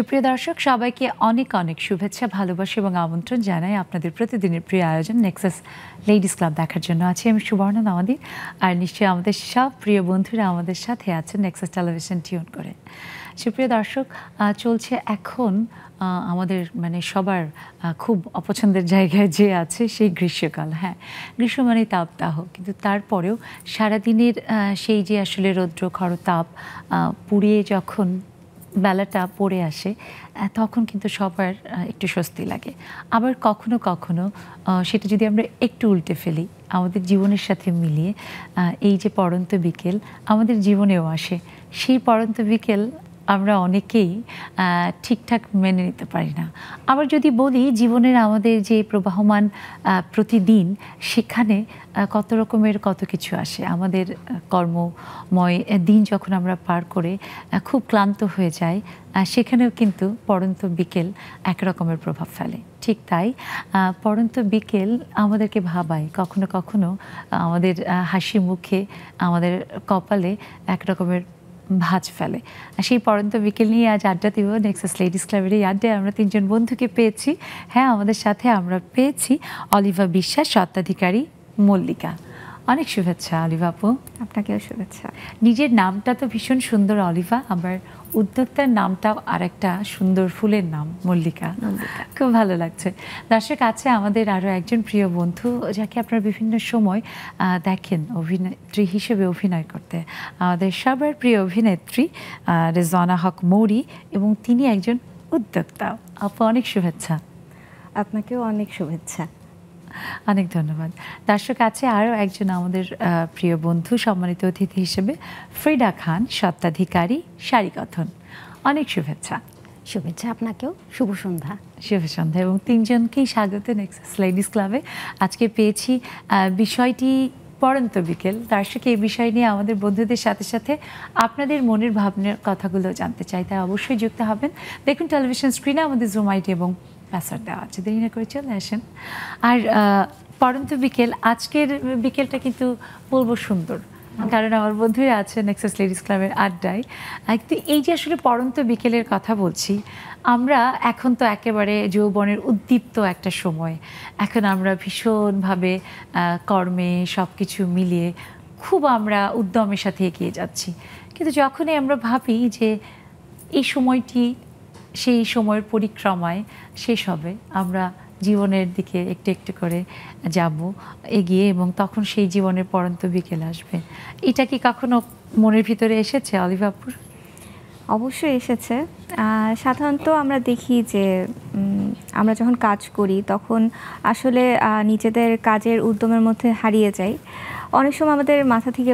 সুপ্রিয় দর্শক সবাইকে অনেক অনেক শুভেচ্ছা ভালোবাসা এবং আমন্ত্রণ জানাই আপনাদের প্রতিদিনের প্রিয় আয়োজন নেক্সাস লেডিস ক্লাব দেখার জন্য আছি আমি সুবর্ণা নাওয়াদি আর নিশ্চয়ই আমাদের সব প্রিয় বন্ধুরা আমাদের সাথে আছেন নেক্সাস টেলিভিশন টিউন করে। সুপ্রিয় দর্শক চলছে এখন আমাদের সবার খুব অপছন্দের জায়গায় যে আছে সেই গ্রীষ্মকাল। হ্যাঁ, গ্রীষ্ম মানে তাপদাহ, কিন্তু তারপরেও সারাদিনের সেই যে আসলে রৌদ্র খরতাপ পুড়িয়ে যখন বেলাটা পড়ে আসে তখন কিন্তু সবার একটু স্বস্তি লাগে। আবার কখনো কখনো সেটা যদি আমরা একটু উল্টে ফেলি আমাদের জীবনের সাথে মিলিয়ে এই যে পড়ন্ত বিকেল আমাদের জীবনেও আসে, সেই পড়ন্ত বিকেল আমরা অনেকেই ঠিকঠাক মেনে নিতে পারি না। আবার যদি বলি জীবনের আমাদের যে প্রবাহমান প্রতিদিন সেখানে কত রকমের কত কিছু আসে, আমাদের কর্মময় দিন যখন আমরা পার করে খুব ক্লান্ত হয়ে যাই সেখানেও কিন্তু পড়ন্ত বিকেল একরকমের প্রভাব ফেলে। ঠিক তাই পড়ন্ত বিকেল আমাদেরকে ভাবায়, কখনো কখনো আমাদের হাসি মুখে আমাদের কপালে একরকমের ভাঁজ ফেলে। সেই পড়ন্ত বিকেল নিয়ে আজ আড্ডা দিব নেক্সাস লেডিস ক্লাবের এই আড্ডায় আমরা তিনজন বন্ধুকে পেয়েছি। হ্যাঁ, আমাদের সাথে আমরা পেয়েছি অলিভা বিশ্বাস, স্বত্বাধিকারী মল্লিকা। অনেক শুভেচ্ছা অলিভা আপু। আপনাকেও শুভেচ্ছা। নিজের নামটা তো ভীষণ সুন্দর অলিভা, আবার উদ্যোক্তার নামটাও আর একটা সুন্দর ফুলের নাম মল্লিকা। খুব ভালো লাগছে। দর্শক আছে আমাদের আরও একজন প্রিয় বন্ধু যাকে আপনারা বিভিন্ন সময় দেখেন অভিনেত্রী হিসেবে অভিনয় করতে, আমাদের সবার প্রিয় অভিনেত্রী রেজওয়ানা হক মৌরি, এবং তিনি একজন উদ্যোক্তা। আপু অনেক শুভেচ্ছা। আপনাকেও অনেক শুভেচ্ছা। অনেক ধন্যবাদ। দর্শক আছে আরও একজন আমাদের প্রিয় বন্ধু, সম্মানিত অতিথি হিসেবে ফ্রিদা খান, স্বত্বাধিকারী শাড়ি কথন। অনেক শুভেচ্ছা। শুভেচ্ছা আপনাকেও। শুভ সন্ধ্যা। শুভ সন্ধ্যা এবং তিনজনকেই স্বাগত নেক্সাস লেডিস ক্লাবে। আজকে পেয়েছি বিষয়টি পড়ন্ত বিকেল। দর্শক এই বিষয় নিয়ে আমাদের বন্ধুদের সাথে সাথে আপনাদের মনের ভাবনার কথাগুলো জানতে চাই, তাই অবশ্যই যুক্ত হবেন। দেখুন টেলিভিশন স্ক্রিনে আমাদের জুম আইডি এবং পাসওয়ার্ড দেওয়া আছে, দেরি না করে চলে আসেন। আর পড়ন্ত বিকেল, আজকের বিকেলটা কিন্তু বলবো সুন্দর, কারণ আমার বন্ধুরা আছে নেক্সাস লেডিস ক্লাবের আড্ডায়। কিন্তু এই যে আসলে পড়ন্ত বিকেলের কথা বলছি, আমরা এখন তো একেবারে যৌবনের উদ্দীপ্ত একটা সময়, এখন আমরা ভীষণভাবে কর্মে সব কিছু মিলিয়ে খুব আমরা উদ্যমের সাথে এগিয়ে যাচ্ছি। কিন্তু যখনই আমরা ভাবি যে এই সময়টি সেই সময়ের পরিক্রমায় শেষ হবে, আমরা জীবনের দিকে একটু একটু করে যাব এগিয়ে, এবং তখন সেই জীবনের পড়ন্ত বিকেল আসবে। এটা কি কখনো মনের ভিতরে এসেছে অলিভাপুর? অবশ্যই এসেছে। সাধারণত আমরা দেখি যে আমরা যখন কাজ করি তখন আসলে নিজেদের কাজের উদ্যমের মধ্যে হারিয়ে যাই। অনেক সময় আমাদের মাথা থেকে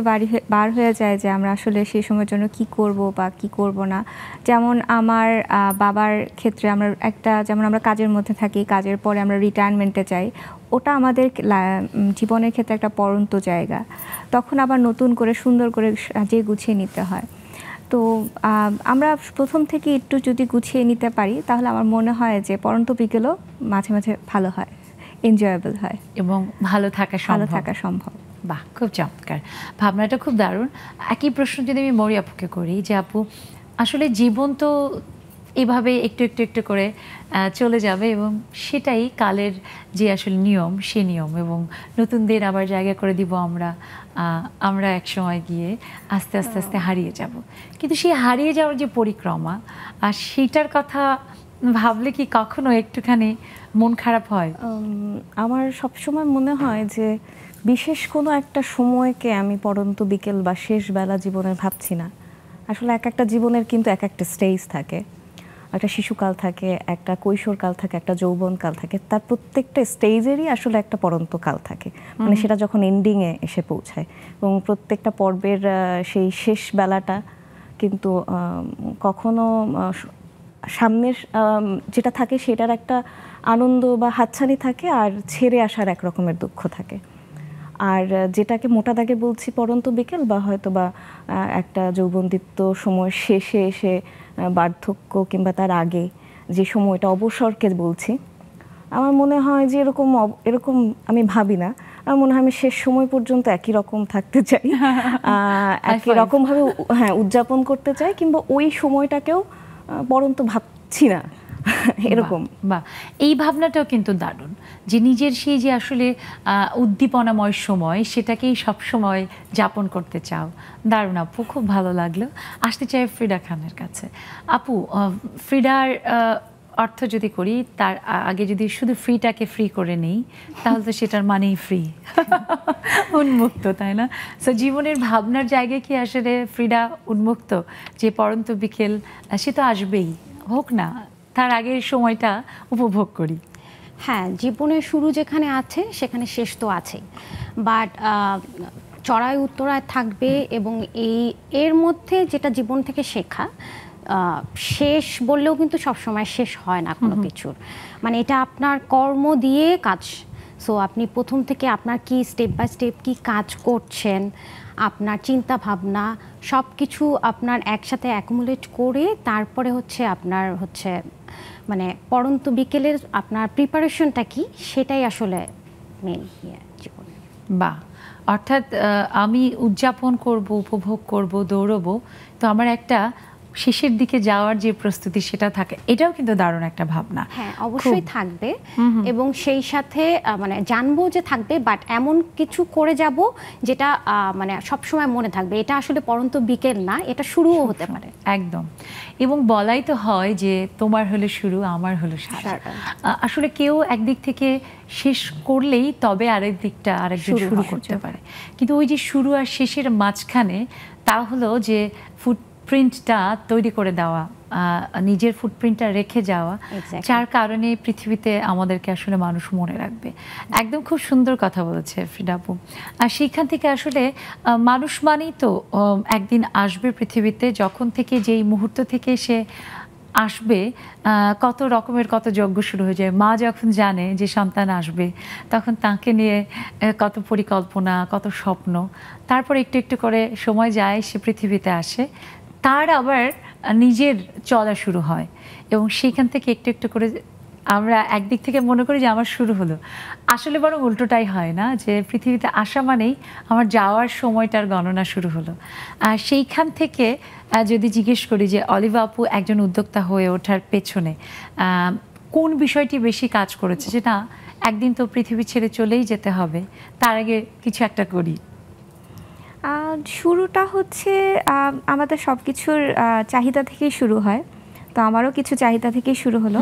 বার হয়ে যায় যে আমরা আসলে সেই সময়ের জন্য কি করব বা কি করব না। যেমন আমার বাবার ক্ষেত্রে যেমন আমরা কাজের মধ্যে থাকি, কাজের পরে আমরা রিটায়ারমেন্টে যাই, ওটা আমাদের জীবনের ক্ষেত্রে একটা পড়ন্ত জায়গা। তখন আবার নতুন করে সুন্দর করে সাজিয়ে গুছিয়ে নিতে হয়। তো আমরা প্রথম থেকে একটু যদি গুছিয়ে নিতে পারি তাহলে আমার মনে হয় যে পড়ন্ত বিকেলও মাঝে মাঝে ভালো হয়, এনজয়েবল হয় এবং ভালো থাকা সম্ভব। বাহ, খুব চমৎকার, ভাবনাটা খুব দারুণ। একই প্রশ্ন যদি আমি মৌরি আপুকে করি, যে আপু আসলে জীবন তো এভাবে একটু একটু একটু করে চলে যাবে, এবং সেটাই কালের যে আসলে নিয়ম, সে নিয়ম, এবং নতুনদের আবার জায়গা করে দিব আমরা এক সময় গিয়ে আস্তে আস্তে আস্তে হারিয়ে যাব। কিন্তু সেই হারিয়ে যাওয়ার যে পরিক্রমা, আর সেইটার কথা ভাবলে কি কখনো একটুখানি মন খারাপ হয়? আমার সবসময় মনে হয় যে বিশেষ কোনো একটা সময়কে আমি পড়ন্ত বিকেল বা শেষ বেলা জীবনের ভাবছি না। আসলে এক একটা জীবনের কিন্তু এক একটা স্টেজ থাকে, একটা শিশুকাল থাকে, একটা কৈশোরকাল থাকে, একটা যৌবনকাল থাকে। তার প্রত্যেকটা স্টেজেরই আসলে একটা পড়ন্ত কাল থাকে, মানে সেটা যখন এন্ডিংয়ে এসে পৌঁছায়, এবং প্রত্যেকটা পর্বের সেই শেষ বেলাটা কিন্তু কখনো সামনের যেটা থাকে সেটার একটা আনন্দ বা হাতছানি থাকে, আর ছেড়ে আসার এক রকমের দুঃখ থাকে। আর যেটাকে মোটা দাগে বলছি পড়ন্ত বিকেল, বা হয়তো বা একটা যৌবনদীপ্ত সময় শেষে এসে বার্ধক্য কিংবা তার আগে যে সময়টা অবসরকে বলছি, আমার মনে হয় যে এরকম আমি ভাবি না। আমার মনে হয় আমি শেষ সময় পর্যন্ত একই রকম থাকতে চাই, একই রকমভাবে উদযাপন করতে চাই, কিংবা ওই সময়টাকেও পড়ন্ত পাচ্ছি না এরকম। বা এই ভাবনাটাও কিন্তু দারুণ, যে নিজের সেই যে আসলে উদ্দীপনাময় সময় সেটাকেই সব সময় যাপন করতে চাও। দারুণ আপু, খুব ভালো লাগলো। আসতে চাই ফ্রিডা খানের কাছে। আপু, ফ্রিডার অর্থ যদি করি, তার আগে যদি শুধু ফ্রিটাকে ফ্রি করে নেই, তাহলে তো সেটার মানেই ফ্রি, উন্মুক্ত, তাই না? সো জীবনের ভাবনার জায়গায় কি আসলে ফ্রিডা উন্মুক্ত, যে পড়ন্ত বিকেল সে তো আসবেই, হোক না, তার আগের সময়টা উপভোগ করি। হ্যাঁ, জীবনের শুরু যেখানে আছে সেখানে শেষ তো আছেই, বাট চড়াই উত্তরায় থাকবে, এবং এর মধ্যে যেটা জীবন থেকে শেখা, শেষ বললেও কিন্তু সবসময় শেষ হয় না কোনো কিছুর। মানে এটা আপনার কর্ম দিয়ে কাজ। সো আপনি প্রথম থেকে আপনার কি স্টেপ বাই স্টেপ কি কাজ করছেন, আপনার চিন্তা ভাবনা সব কিছু আপনার একসাথে অ্যাকুমুলেট করে তারপরে হচ্ছে আপনার হচ্ছে মানে পড়ন্ত বিকেলের আপনার প্রিপারেশনটা কি, সেটাই আসলে মেন জীবনে। বা অর্থাৎ আমি উদযাপন করব, উপভোগ করব, দৌড়বো, তো আমার একটা শেষের দিকে যাওয়ার যে প্রস্তুতি সেটা থাকে, এটাও কিন্তু দারুণ একটা ভাবনা। হ্যাঁ, অবশ্যই থাকবে, এবং সেই সাথে মানে জানবো যে থাকবে, বাট এমন কিছু করে যাব যেটা মানে সবসময় মনে থাকবে। এটা আসলে পড়ন্ত বিকেল না, এটা শুরুও হতে পারে। একদম। এবং বলাই তো হয় যে তোমার হলো শুরু, আমার হলো শেষ। আসলে কেউ একদিক থেকে শেষ করলেই তবে আরেক দিকটা আরেকজন শুরু করতে পারে, কিন্তু ওই যে শুরু আর শেষের মাঝখানে তা হলো যে ফুটপ্রিন্টটা তৈরি করে দেওয়া, নিজের ফুটপ্রিন্টটা রেখে যাওয়া, যার কারণে পৃথিবীতে আমাদেরকে আসলে মানুষ মনে রাখবে। একদম খুব সুন্দর কথা বলেছে ফ্রিডা আপু। আর সেইখান থেকে আসলে মানুষ মানেই তো একদিন আসবে পৃথিবীতে, যখন থেকে যেই মুহূর্ত থেকে সে আসবে কত রকমের কত যজ্ঞ শুরু হয়ে যায়। মা যখন জানে যে সন্তান আসবে, তখন তাকে নিয়ে কত পরিকল্পনা, কত স্বপ্ন, তারপর একটু একটু করে সময় যায়, সে পৃথিবীতে আসে, তার আবার নিজের চলা শুরু হয়, এবং সেইখান থেকে একটু একটু করে আমরা একদিক থেকে মনে করি যে আমার শুরু হলো, আসলে বরং উল্টোটাই হয় না, যে পৃথিবীতে আসা মানেই আমার যাওয়ার সময়টার গণনা শুরু হলো। আর সেইখান থেকে যদি জিজ্ঞেস করি যে অলিভা আপু একজন উদ্যোক্তা হয়ে ওঠার পেছনে কোন বিষয়টি বেশি কাজ করেছে, যে না একদিন তো পৃথিবী ছেড়ে চলেই যেতে হবে, তার আগে কিছু একটা করি? শুরুটা হচ্ছে আমাদের সব কিছুর চাহিদা থেকেই শুরু হয়, তো আমারও কিছু চাহিদা থেকেই শুরু হলো।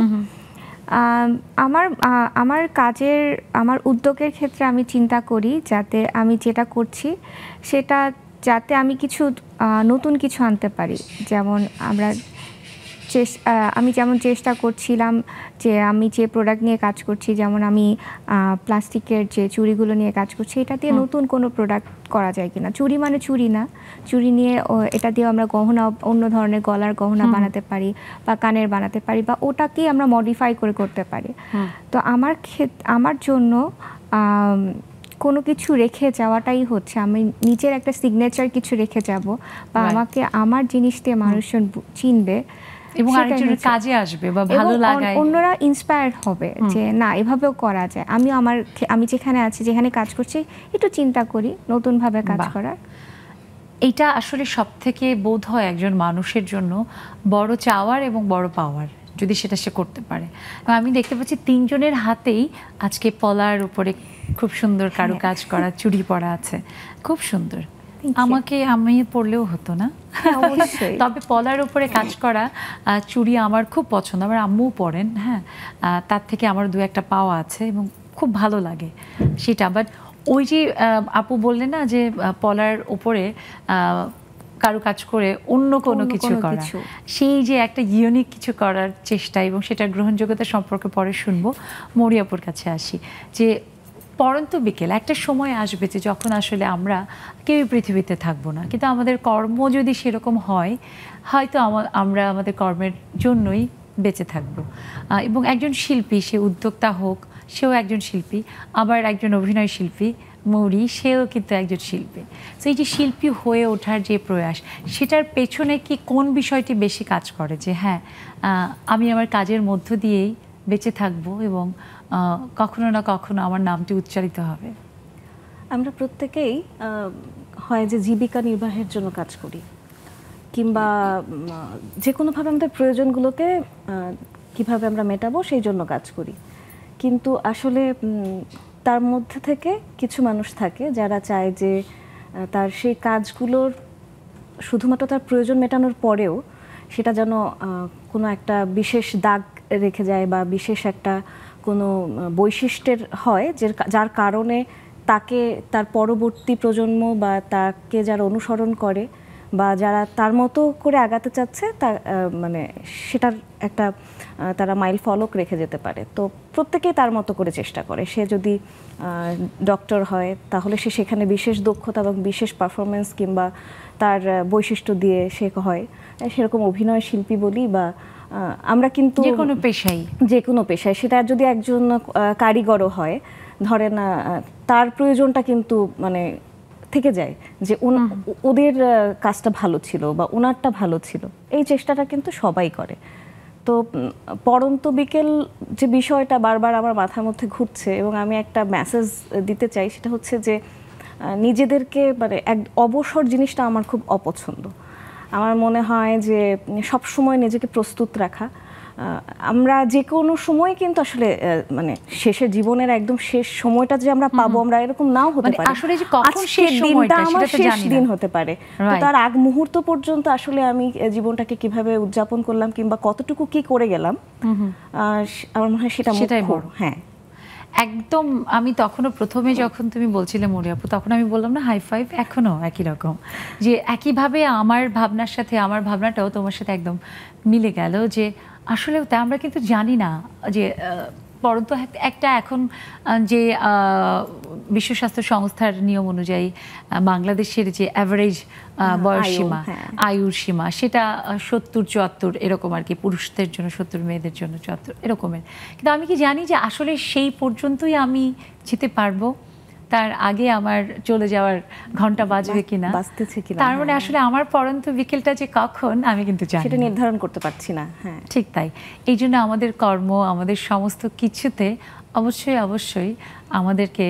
আমার কাজের, আমার উদ্যোগের ক্ষেত্রে আমি চিন্তা করি যাতে আমি যেটা করছি সেটা যাতে আমি কিছু নতুন কিছু আনতে পারি। যেমন আমি যেমন চেষ্টা করছিলাম যে আমি যে প্রোডাক্ট নিয়ে কাজ করছি, যেমন আমি প্লাস্টিকের যে চুড়িগুলো নিয়ে কাজ করছি, এটা দিয়ে নতুন কোনো প্রোডাক্ট করা যায় কিনা। চুড়ি মানে চুড়ি না, চুড়ি নিয়ে এটা দিয়ে আমরা গহনা, অন্য ধরনের গলার গহনা বানাতে পারি, বা কানের বানাতে পারি, বা ওটাকেই আমরা মডিফাই করে করতে পারি। তো আমার জন্য কোনো কিছু রেখে যাওয়াটাই হচ্ছে, আমি নিজের একটা সিগনেচার কিছু রেখে যাব, বা আমাকে আমার জিনিস দিয়ে মানুষজন চিনবে এবং আরেকজনের কাজে আসবে বা ভালো লাগায়, অন্যরা ইন্সপায়ার্ড হবে যে না এভাবেও করা যায়। আমি যেখানে আছি, যেখানে কাজ করছি, একটু চিন্তা করি নতুন ভাবে কাজ করার। এটা আসলে সব থেকে বোধ হয় একজন মানুষের জন্য বড় চাওয়ার এবং বড় পাওয়ার, যদি সেটা সে করতে পারে। আমি দেখতে পাচ্ছি তিনজনের হাতেই আজকে পলার উপরে খুব সুন্দর কারুকাজ করা চুড়ি পরা আছে, খুব সুন্দর। আমি পরলেও হতো না, তবে পলার উপরে কাজ করা চুড়ি আমার খুব পছন্দ, আমার আম্মুও পরেন। হ্যাঁ, তার থেকে আমার দু একটা পাওয়া আছে এবং খুব ভালো লাগে সেটা। বাট ওই যে আপু বললেন না যে পলার উপরে কারুকাজ করে অন্য কোনো কিছু করা, সেই যে একটা ইউনিক কিছু করার চেষ্টা, এবং সেটার গ্রহণযোগ্যতা সম্পর্কে পরে শুনবো। মরিয়াপুর কাছে আসি, যে পড়ন্ত বিকেল একটা সময় আসবে যে যখন আসলে আমরা কেউই পৃথিবীতে থাকবো না, কিন্তু আমাদের কর্ম যদি সেরকম হয়, হয়তো আমরা আমাদের কর্মের জন্যই বেঁচে থাকবো। এবং একজন শিল্পী, সে উদ্যোক্তা হোক, সেও একজন শিল্পী, আবার একজন অভিনয় শিল্পী মৌরি, সেও কিন্তু একজন শিল্পী। তো এই যে শিল্পী হয়ে ওঠার যে প্রয়াস, সেটার পেছনে কি কোন বিষয়টি বেশি কাজ করে, যে হ্যাঁ আমি আমার কাজের মধ্য দিয়েই বেঁচে থাকবো এবং কখনো না কখনো আমার নামটি উচ্চারিত হবে? আমরা প্রত্যেকেই হয় যে জীবিকা নির্বাহের জন্য কাজ করি, কিংবা যে কোনোভাবে আমাদের প্রয়োজনগুলোকে কিভাবে আমরা মেটাবো সেই জন্য কাজ করি। কিন্তু আসলে তার মধ্যে থেকে কিছু মানুষ থাকে যারা চায় যে তার সেই কাজগুলোর শুধুমাত্র তার প্রয়োজন মেটানোর পরেও সেটা যেন কোনো একটা বিশেষ দাগ রেখে যায় বা বিশেষ একটা কোনো বৈশিষ্ট্যের হয় যার কারণে তাকে তার পরবর্তী প্রজন্ম বা তাকে যারা অনুসরণ করে বা যারা তার মতো করে আগাতে চাচ্ছে তা মানে সেটার একটা তারা মাইল ফলক রেখে যেতে পারে। তো প্রত্যেকেই তার মতো করে চেষ্টা করে। সে যদি ডক্টর হয় তাহলে সে সেখানে বিশেষ দক্ষতা এবং বিশেষ পারফরমেন্স কিংবা তার বৈশিষ্ট্য দিয়ে সে হয়। সেরকম অভিনয় শিল্পী বলি বা আমরা কিন্তু যে কোনো পেশায় সেটা যদি একজন কারিগরও হয় ধরেন তার প্রয়োজনটা কিন্তু মানে থেকে যায় যে ওদের কাজটা ভালো ছিল বা ওনারটা ভালো ছিল, এই চেষ্টাটা কিন্তু সবাই করে। তো পড়ন্ত বিকেল যে বিষয়টা বারবার আমার মাথার মধ্যে ঘুরছে এবং আমি একটা মেসেজ দিতে চাই, সেটা হচ্ছে যে নিজেদেরকে মানে অবসর জিনিসটা আমার খুব অপছন্দ। আমার মনে হয় যে সব সময় নিজেকে প্রস্তুত রাখা। আমরা যে কোনো সময় কিন্তু আসলে মানে শেষের জীবনের একদম শেষ সময়টা যে আমরা পাবো আমরা এরকম নাও হতে পারে। আসলে যে কখন শেষ সময়টা সেটা তো জানি না, দিন হতে পারে। তো তার আগ মুহূর্ত পর্যন্ত আসলে আমি জীবনটাকে কিভাবে উদযাপন করলাম কিংবা কতটুকু কি করে গেলাম আমার মনে হয় সেটাই বড়। হ্যাঁ একদম। আমি তখনও প্রথমে যখন তুমি বলছিলে মরি আপু, তখন আমি বললাম না হাই ফাইভ, এখনো একই রকম, যে একইভাবে আমার ভাবনার সাথে আমার ভাবনাটাও তোমার সাথে একদম মিলে গেল। যে আসলে আমরা কিন্তু জানি না যে পরন্ত একটা এখন যে বিশ্ব স্বাস্থ্য সংস্থার নিয়ম অনুযায়ী বাংলাদেশের যে অ্যাভারেজ বয়স সীমা, আয়ুর সীমা, সেটা 70-74 এরকম আর কি, পুরুষদের জন্য 70, মেয়েদের জন্য 74 এরকমের। কিন্তু আমি কি জানি যে আসলে সেই পর্যন্তই আমি যেতে পারবো, তার আগে আমার চলে যাওয়ার ঘন্টা বাজবে কিনা, তার মানে আসলে আমার পরন্ত বিকেলটা যে কখন আমি কিন্তু জানি সেটা নির্ধারণ করতে পারছি না। হ্যাঁ ঠিক তাই। এই জন্য আমাদের কর্ম, আমাদের সমস্ত কিছুতে অবশ্যই অবশ্যই আমাদেরকে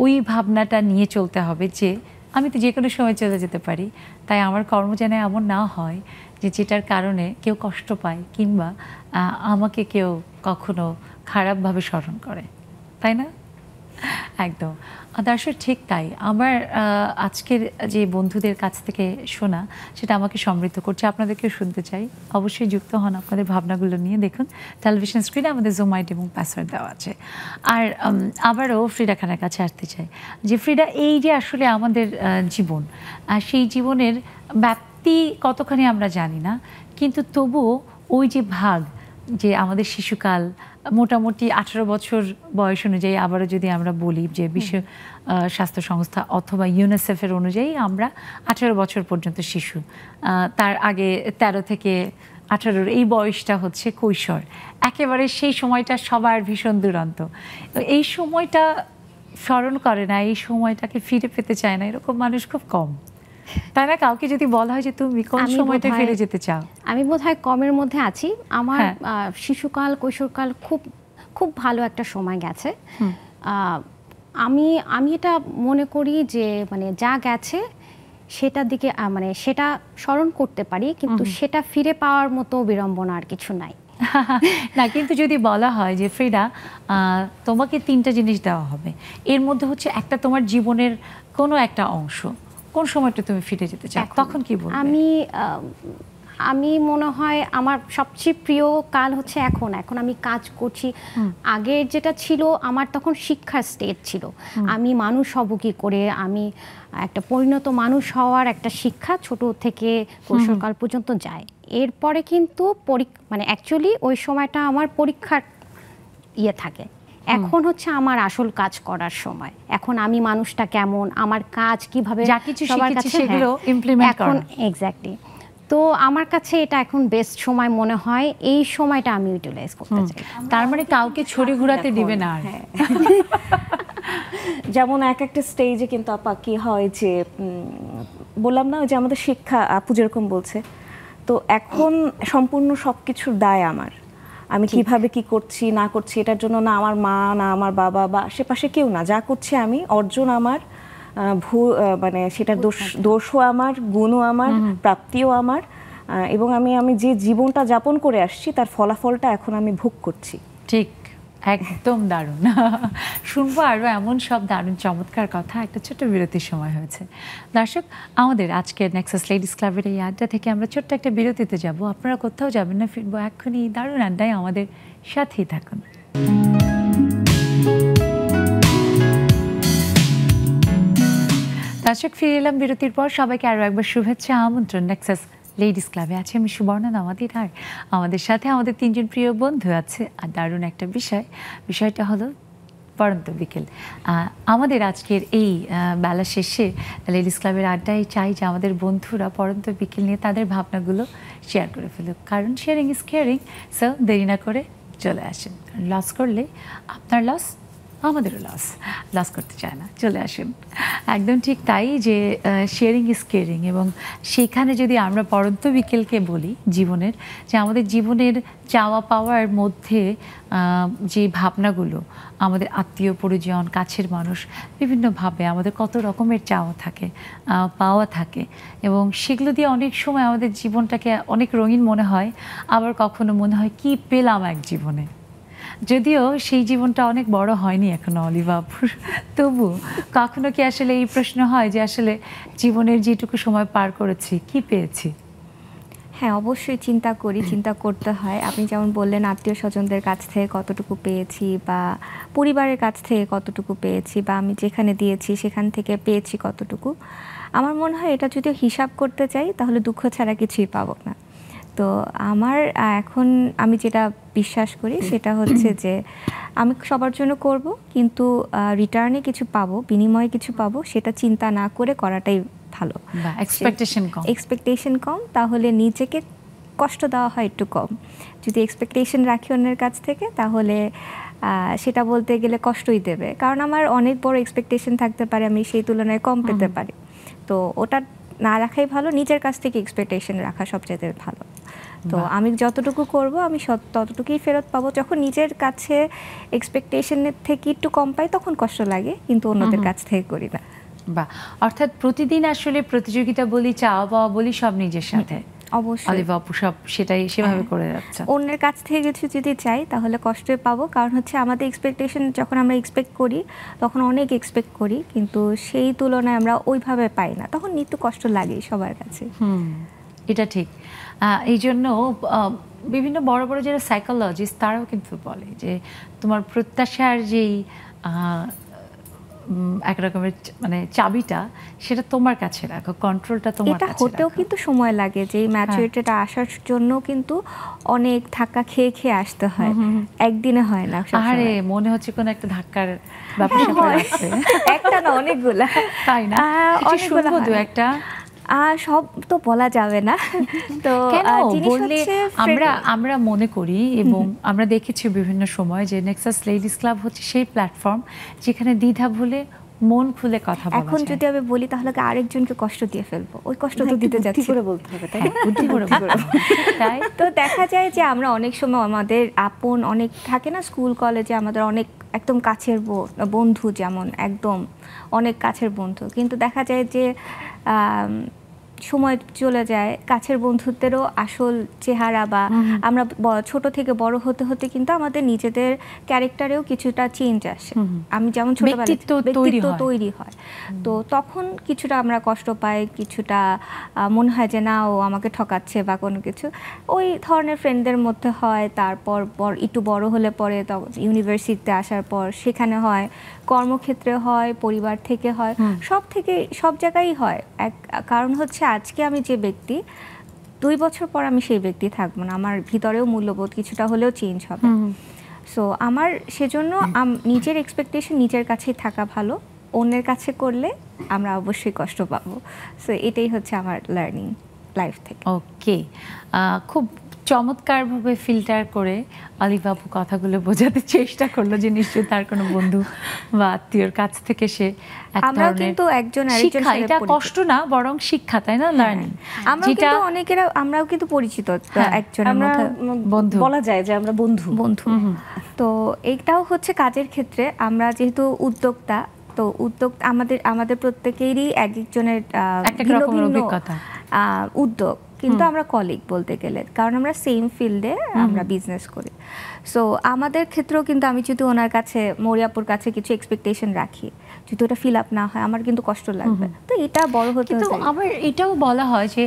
ওই ভাবনাটা নিয়ে চলতে হবে যে আমি তো যে কোনো সময় চলে যেতে পারি। তাই আমার কর্ম যেন এমন না হয় যে যেটার কারণে কেউ কষ্ট পায় কিংবা আমাকে কেউ কখনো খারাপভাবে স্মরণ করে, তাই না? একদম দর্শক, ঠিক তাই। আমার আজকের যে বন্ধুদের কাছ থেকে শোনা সেটা আমাকে সমৃদ্ধ করছে। আপনাদেরকেও শুনতে চাই, অবশ্যই যুক্ত হন আপনাদের ভাবনাগুলো নিয়ে। দেখুন টেলিভিশন স্ক্রিনে আমাদের জুম আইডি এবং পাসওয়ার্ড দেওয়া আছে। আর আবারও ফ্রিডা খানের কাছে আসতে চাই যে ফ্রিডা, এই যে আসলে আমাদের জীবন, সেই জীবনের ব্যাপ্তি কতখানি আমরা জানি না, কিন্তু তবুও ওই যে ভাগ যে আমাদের শিশুকাল মোটামুটি 18 বছর বয়স অনুযায়ী, আবারও যদি আমরা বলি যে বিশ্ব স্বাস্থ্য সংস্থা অথবা ইউনিসেফের অনুযায়ী আমরা 18 বছর পর্যন্ত শিশু, তার আগে 13 থেকে 18 এই বয়সটা হচ্ছে কৈশোর। একেবারে সেই সময়টা সবার ভীষণ দুরন্ত। এই সময়টা স্মরণ করে না, এই সময়টাকে ফিরে পেতে চায় না, এরকম মানুষ খুব কম, তাই না? কাউকে যদি বলা হয় যে তুমি কোন সময়টা ফিরে যেতে চাও, আমি বোধহয় কমের মধ্যে আছি। আমার শিশুকাল, কৈশোরকাল খুব খুব ভালো একটা সময় গেছে। আমি এটা মনে করি যে মানে যা গেছে সেটার দিকে মানে সেটা স্মরণ করতে পারি, কিন্তু সেটা ফিরে পাওয়ার মতো বিড়ম্বনা আর কিছু নাই। না, কিন্তু যদি বলা হয় যে ফ্রিডা তোমাকে 3টা জিনিস দেওয়া হবে, এর মধ্যে হচ্ছে একটা তোমার জীবনের কোনো একটা অংশ, কোন সময়টা তুমি ফিরে যেতে চাও, তখন কি বলবে? আমি মনে হয় আমার সবচেয়ে প্রিয় কাল হচ্ছে এখন আমি কাজ করছি। আগের যেটা ছিল আমার তখন শিক্ষার স্টেজ ছিল, আমি মানুষ হব কি করে, আমি একটা পরিণত মানুষ হওয়ার একটা শিক্ষা ছোট থেকে কৈশোরকাল পর্যন্ত যায়। এরপরে কিন্তু মানে অ্যাকচুয়ালি ওই সময়টা আমার পরীক্ষার থাকে। এখন হচ্ছে আমার আসল কাজ করার সময়। এখন আমি মানুষটা কেমন, আমার কাজ কিভাবে সবার কাছে সেগুলো ইমপ্লিমেন্ট করা, এক্স্যাক্টলি। তো আমার কাছে এটা এখন বেস্ট সময় মনে হয়, এই সময়টা আমি ইউটিলাইজ করতে চাই। তার মানে কাউকে ছড়ি ঘোরাতে দিবে না। যেমন এক একটা স্টেজে কিন্তু আপা কি হয় যে বললাম না যে আমাদের শিক্ষা, আপু যেরকম বলছে, তো এখন সম্পূর্ণ সবকিছুর দায় আমার। আমি কিভাবে কি করছি না করছি এটার জন্য না আমার মা, না আমার বাবা বা আশেপাশে কেউ না, যা করছি আমি, অর্জন আমার, মানে সেটার দোষও আমার, গুণও আমার, প্রাপ্তিও আমার, এবং আমি যে জীবনটা যাপন করে আসছি তার ফলাফলটা এখন আমি ভোগ করছি। ঠিক, একদম দারুণ। শুনবো আরও এমন সব দারুণ চমৎকার কথা। একটা ছোট্ট বিরতির সময় হয়েছে। দর্শক, আমাদের আজকের নেক্সাস লেডিস ক্লাবের এই আড্ডা থেকে আমরা ছোট্ট একটা বিরতিতে যাব। আপনারা কোথাও যাবেন না, ফিরবো এক্ষুনি এই দারুণ আড্ডায়, আমাদের সাথেই থাকুন। দর্শক, ফিরে এলাম বিরতির পর। সবাইকে আরও একবার শুভেচ্ছা, আমন্ত্রণ। নেক্সাস লেডিস ক্লাবে আছে আমি সুবর্ণা নাওয়াদির, আর আমাদের সাথে আমাদের তিনজন প্রিয় বন্ধু আছে। আর দারুণ একটা বিষয়টা হলো পড়ন্ত বিকেল। আমাদের আজকের এই বেলা শেষে লেডিস ক্লাবের আড্ডায় চাই যে আমাদের বন্ধুরা পড়ন্ত বিকেল নিয়ে তাদের ভাবনাগুলো শেয়ার করে ফেলুক, কারণ শেয়ারিং ইজ কেয়ারিং। সো দেরি না করে চলে আসেন। লস করলে আপনার লস, আমাদেরও লস করতে চায় না, চলে আসুন। একদম ঠিক তাই, যে শেয়ারিং ইজ কেয়ারিং। এবং সেখানে যদি আমরা পড়ন্ত বিকেলকে বলি জীবনের, যে আমাদের জীবনের চাওয়া পাওয়ার মধ্যে যে ভাবনাগুলো, আমাদের আত্মীয় পরিজন, কাছের মানুষ, বিভিন্নভাবে আমাদের কত রকমের চাওয়া থাকে, পাওয়া থাকে, এবং সেগুলো দিয়ে অনেক সময় আমাদের জীবনটাকে অনেক রঙিন মনে হয়, আবার কখনো মনে হয় কি পেলাম এক জীবনে। যদিও সেই জীবনটা অনেক বড় হয়নি এখনো অলিভা আপুর, তবু কখনো কি আসলে এই প্রশ্ন হয় যে আসলে জীবনের যেটুকু সময় পার করেছি কি পেয়েছি? হ্যাঁ, অবশ্যই চিন্তা করতে হয়। আপনি যেমন বললেন আত্মীয় স্বজনদের কাছ থেকে কতটুকু পেয়েছি, বা পরিবারের কাছ থেকে কতটুকু পেয়েছি, বা আমি যেখানে দিয়েছি সেখান থেকে পেয়েছি কতটুকু। আমার মনে হয় এটা যদি হিসাব করতে চাই তাহলে দুঃখ ছাড়া কিছুই পাবো না। তো আমার এখন আমি যেটা বিশ্বাস করি সেটা হচ্ছে যে আমি সবার জন্য করব, কিন্তু রিটার্নে কিছু পাবো, বিনিময়ে কিছু পাবো, সেটা চিন্তা না করে করাটাই ভালো। এক্সপেকটেশন কম, তাহলে নিজেকে কষ্ট দেওয়া হয় একটু কম। যদি এক্সপেকটেশন রাখি অন্যের কাছ থেকে, তাহলে সেটা বলতে গেলে কষ্টই দেবে, কারণ আমার অনেক বড় এক্সপেকটেশন থাকতে পারে, আমি সেই তুলনায় কম পেতে পারি। তো ওটা না রাখাই ভালো, নিজের কাছ থেকে এক্সপেকটেশন রাখা সবচেয়ে ভালো। তো আমি যতটুকু করব আমি ততটুকুই ফেরত পাবো। যখন নিজের কাছে এক্সপেকটেশনের থেকে একটু কম পাই তখন কষ্ট লাগে, কিন্তু অন্যদের কাছ থেকে করি না। বা অর্থাৎ প্রতিদিন আসলে প্রতিযোগিতা বলি, চাওয়া পাওয়া বলি, সব নিজের সাথে। অবশ্যই অলিভা আপু সব সেটাই সেভাবে করে যাচ্ছে। অন্যের কাছ থেকে কিছু যদি চাই তাহলে কষ্টই পাবো, কারণ হচ্ছে আমাদের এক্সপেকটেশন, যখন আমরা এক্সপেক্ট করি তখন অনেক এক্সপেক্ট করি, কিন্তু সেই তুলনায় আমরা ওইভাবে পাই না, তখন একটু কষ্ট লাগে সবার কাছে। এটা ঠিক। এই জন্য বিভিন্ন বড় বড় যারা সাইকোলজিস্ট তারাও কিন্তু বলে যে তোমার প্রত্যাশার যেই এক রকমের মানে চাবিটা, সেটা তোমার কাছে রাখো, কন্ট্রোলটা তোমার কাছে রাখো। এটা হতেও কিন্তু সময় লাগে, যে ম্যাচুরিটিটা আসার জন্য কিন্তু অনেক ধাক্কা খেয়ে আসতে হয়, একদিনে হয় না। আরে মনে হচ্ছে কোন একটা ধাক্কার ব্যাপার আছে, একটা না অনেকগুলা, তাই না? শুনবো দু একটা। সব তো বলা যাবে না, তো বললে আমরা মনে করি, এবং আমরা দেখেছি বিভিন্ন সময় যে নেক্সাস লেডিস ক্লাব হচ্ছে সেই প্ল্যাটফর্ম যেখানে দ্বিধা ভুলে মন খুলে কথা বলা যায়। এখন যদি আমি বলি তাহলে আরেকজনকে কষ্ট দিয়ে ফেলবো, ওই কষ্ট তো দিতে যাচ্ছি, করে বলতে হবে, তাই বুদ্ধি করে তাই তো দেখা যায় যে আমরা অনেক সময় আমাদের আপন অনেক থাকে না, স্কুল কলেজে আমাদের অনেক একদম কাছের বন্ধু, যেমন একদম অনেক কাছের বন্ধু, কিন্তু দেখা যায় যে সময় চলে যায়, কাছের বন্ধুত্বেরও আসল চেহারা, বা আমরা ছোট থেকে বড় হতে হতে কিন্তু আমাদের নিজেদের ক্যারেক্টারেও কিছুটা চেঞ্জ আসে। আমি যেমন ছোটবেলায় ব্যক্তিত্ব তৈরি হয়, তো তখন কিছুটা আমরা কষ্ট পাই, কিছুটা মনে হয় যে না ও আমাকে ঠকাচ্ছে বা কোনো কিছু, ওই ধরনের ফ্রেন্ডদের মধ্যে হয়। তারপর একটু বড় হলে পরে ইউনিভার্সিটিতে আসার পর সেখানে হয়, কর্মক্ষেত্রে হয়, পরিবার থেকে হয়, সব জায়গায় হয়। কারণ হচ্ছে আজকে আমি যে ব্যক্তি, 2 বছর পর আমি সেই ব্যক্তি থাকবো না, আমার ভিতরেও মূল্যবোধ কিছুটা হলেও চেঞ্জ হবে। সো আমার সেজন্য নিজের এক্সপেকটেশন নিজের কাছেই থাকা ভালো, অন্যের কাছে করলে আমরা অবশ্যই কষ্ট পাবো। সো এটাই হচ্ছে আমার লার্নিং লাইফ থেকে। ওকে, খুব চমৎকারভাবে ফিল্টার করে অলিভা আপু কথাগুলো বোঝাতে চেষ্টা করলো যে নিশ্চয়ই তার কোনো বন্ধু বা আত্মীয়র কাছ থেকে সে আমরাও কিন্তু একজন আরেকজনের সাথে এটা কষ্ট না বরং শিক্ষা, তাই না? লার্নিং। আমরাও কিন্তু পরিচিত একজনের মধ্যে, বন্ধু বলা যায় যে আমরা বন্ধু। তো এইটাও হচ্ছে কাজের ক্ষেত্রে আমরা যেহেতু উদ্যোক্তা, তো উদ্যোগ আমাদের আমাদের প্রত্যেকেরই এক একজনের এক এক রকমের অভিজ্ঞতা, উদ্যোগ, কিন্তু আমরা কলিগ বলতে গেলে, কারণ আমরা সেম ফিল্ডে আমরা বিজনেস করি। সো আমাদের ক্ষেত্রেও কিন্তু আমি যদি ওনার কাছে, মৌরিয়াপুর কাছে কিছু এক্সপেকটেশন রাখি, যদি ওটা ফিল আপ না হয় আমার কিন্তু কষ্ট লাগবে। তো এটা বড় হতে কিন্তু আবার এটাও বলা হয় যে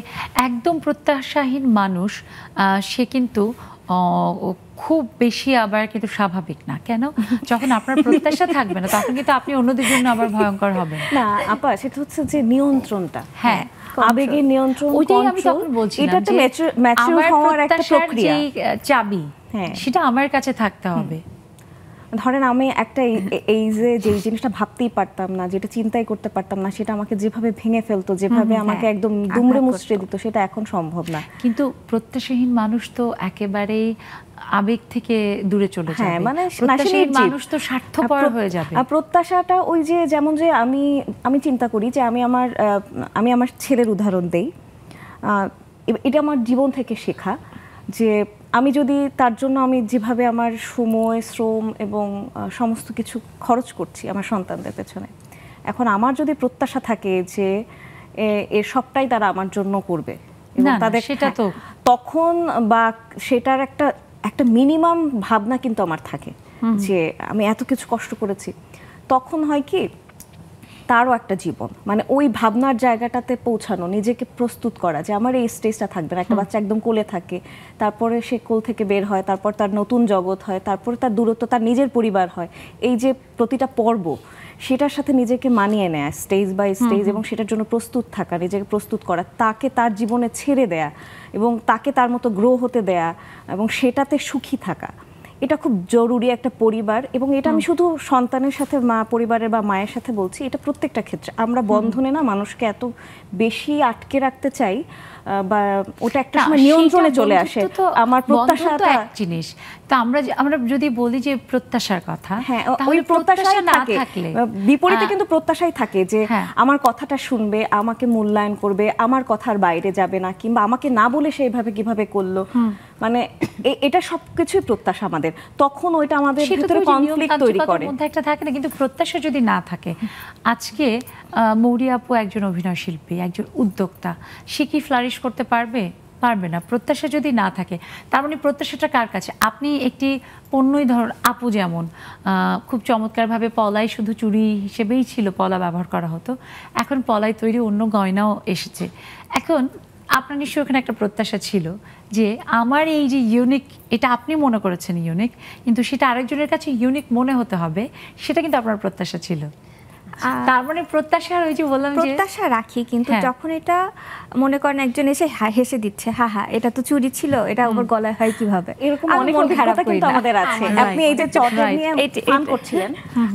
একদম প্রত্যাশাহীন মানুষ সে কিন্তু খুব বেশি আবার কিন্তু স্বাভাবিক না। কেন? যখন আপনার প্রত্যাশা থাকবে না তখন কিন্তু আপনি অন্যদের জন্য আবার ভয়ঙ্কর হবেন। না আপা, সেটা হচ্ছে যে নিয়ন্ত্রণটা, হ্যাঁ আবেগের নিয়ন্ত্রণ, ওইটাই আমি তখন বলছিলাম, এটা তো ম্যাচিউর হওয়ার একটা প্রক্রিয়া। চাবি সেটা আমার কাছে থাকতে হবে। ধরেন আমি একটা এই যে জিনিসটা ভাবতেই পারতাম না, যেটা চিন্তাই করতে পারতাম না, সেটা আমাকে যেভাবে ভেঙে ফেলতো, যেভাবে আমাকে একদম দুমড়ে মুচড়ে দিত, সেটা এখন সম্ভব না। কিন্তু প্রত্যাশাহীন মানুষ তো একেবারেই আবেগ থেকে দূরে চলে যাবে। হ্যাঁ, মানে প্রত্যাশাহীন মানুষ তো স্বার্থপর হয়ে যাবে। প্রত্যাশাটা ওই যে, যেমন যে আমি চিন্তা করি যে আমি আমার ছেলের উদাহরণ দেই, এটা আমার জীবন থেকে শেখা, যে আমি যদি তার জন্য আমি যেভাবে আমার সময়, শ্রম এবং সমস্ত কিছু খরচ করছি আমার সন্তানদের পেছনে, এখন আমার যদি প্রত্যাশা থাকে যে এর সবটাই তারা আমার জন্য করবে, এবং তাদের সেটা তো তখন বা সেটার একটা মিনিমাম ভাবনা কিন্তু আমার থাকে যে আমি এত কিছু কষ্ট করেছি, তখন হয় কি তারও একটা জীবন, মানে ওই ভাবনার জায়গাটাতে পৌঁছানো, নিজেকে প্রস্তুত করা যে আমার এই স্টেজটা থাকবে না। একটা বাচ্চা একদম কোলে থাকে, তারপরে সে কোল থেকে বের হয়, তারপর তার নতুন জগৎ হয়, তারপরে তার দূরত্ব, তার নিজের পরিবার হয়, এই যে প্রতিটা পর্ব সেটার সাথে নিজেকে মানিয়ে নেয়া স্টেজ বাই স্টেজ, এবং সেটার জন্য প্রস্তুত থাকা, নিজেকে প্রস্তুত করা, তাকে তার জীবনে ছেড়ে দেয়া এবং তাকে তার মতো গ্রো হতে দেয়া এবং সেটাতে সুখী থাকা, এটা খুব জরুরি একটা পরিবার। এবং এটা আমি শুধু সন্তানের সাথে পরিবারের বা মায়ের সাথে বলছি, এটা প্রত্যেকটা ক্ষেত্রে। আমরা বন্ধনে না মানুষকে এত বেশি আটকে রাখতে চাই, বা ওটা একটা সময় নিয়ন্ত্রণে চলে আসে। আমার প্রত্যাশাটা এক জিনিস, তো আমরা যদি বলি যে প্রত্যাশার কথা, হ্যাঁ, ওই প্রত্যাশা না থাকলে বিপরীতে কিন্তু প্রত্যাশাই থাকে যে আমার কথাটা শুনবে, আমাকে মূল্যায়ন করবে, আমার কথার বাইরে যাবে না, কিংবা আমাকে না বলে সেইভাবে কিভাবে করলো, মানে এটা সবকিছুই প্রত্যাশা আমাদের। তখন ওইটা আমাদের ভিতরে কনফ্লিক্ট তৈরি করে। মধ্যে একটা থাকে না, কিন্তু প্রত্যাশা যদি না থাকে, আজকে মৌরি আপু একজন অভিনয় শিল্পী, একজন উদ্যোক্তা, সে কি ফ্লারিশ করতে পারবে? পারবে না, প্রত্যাশা যদি না থাকে। তার মানে প্রত্যাশাটা কার কাছে? আপনি একটি পণ্যই ধরুন, আপু যেমন খুব চমৎকারভাবে পলাই শুধু চুড়ি হিসেবেই ছিল, পলা ব্যবহার করা হতো, এখন পলাই তৈরি অন্য গয়নাও এসেছে। এখন আপনার নিশ্চয়ই ওখানে একটা প্রত্যাশা ছিল যে আমার এই যে ইউনিক, এটা আপনি মনে করেছেন ইউনিক, কিন্তু সেটা আরেকজনের কাছে ইউনিক মনে হতে হবে, সেটা কিন্তু আপনার প্রত্যাশা ছিল। তার মানে প্রত্যাশা, ওই যে বললাম যে প্রত্যাশা রাখি, কিন্তু যখন এটা মনে করেন একজন এসে হেসে দিচ্ছে, এটা তো চুরি ছিল, এটা ওর গলায় হয় কিভাবে, এরকম অনেক অভিজ্ঞতা কিন্তু আমাদের আছে। আপনি এই যে চটের নিয়ে ফান করছিলেন,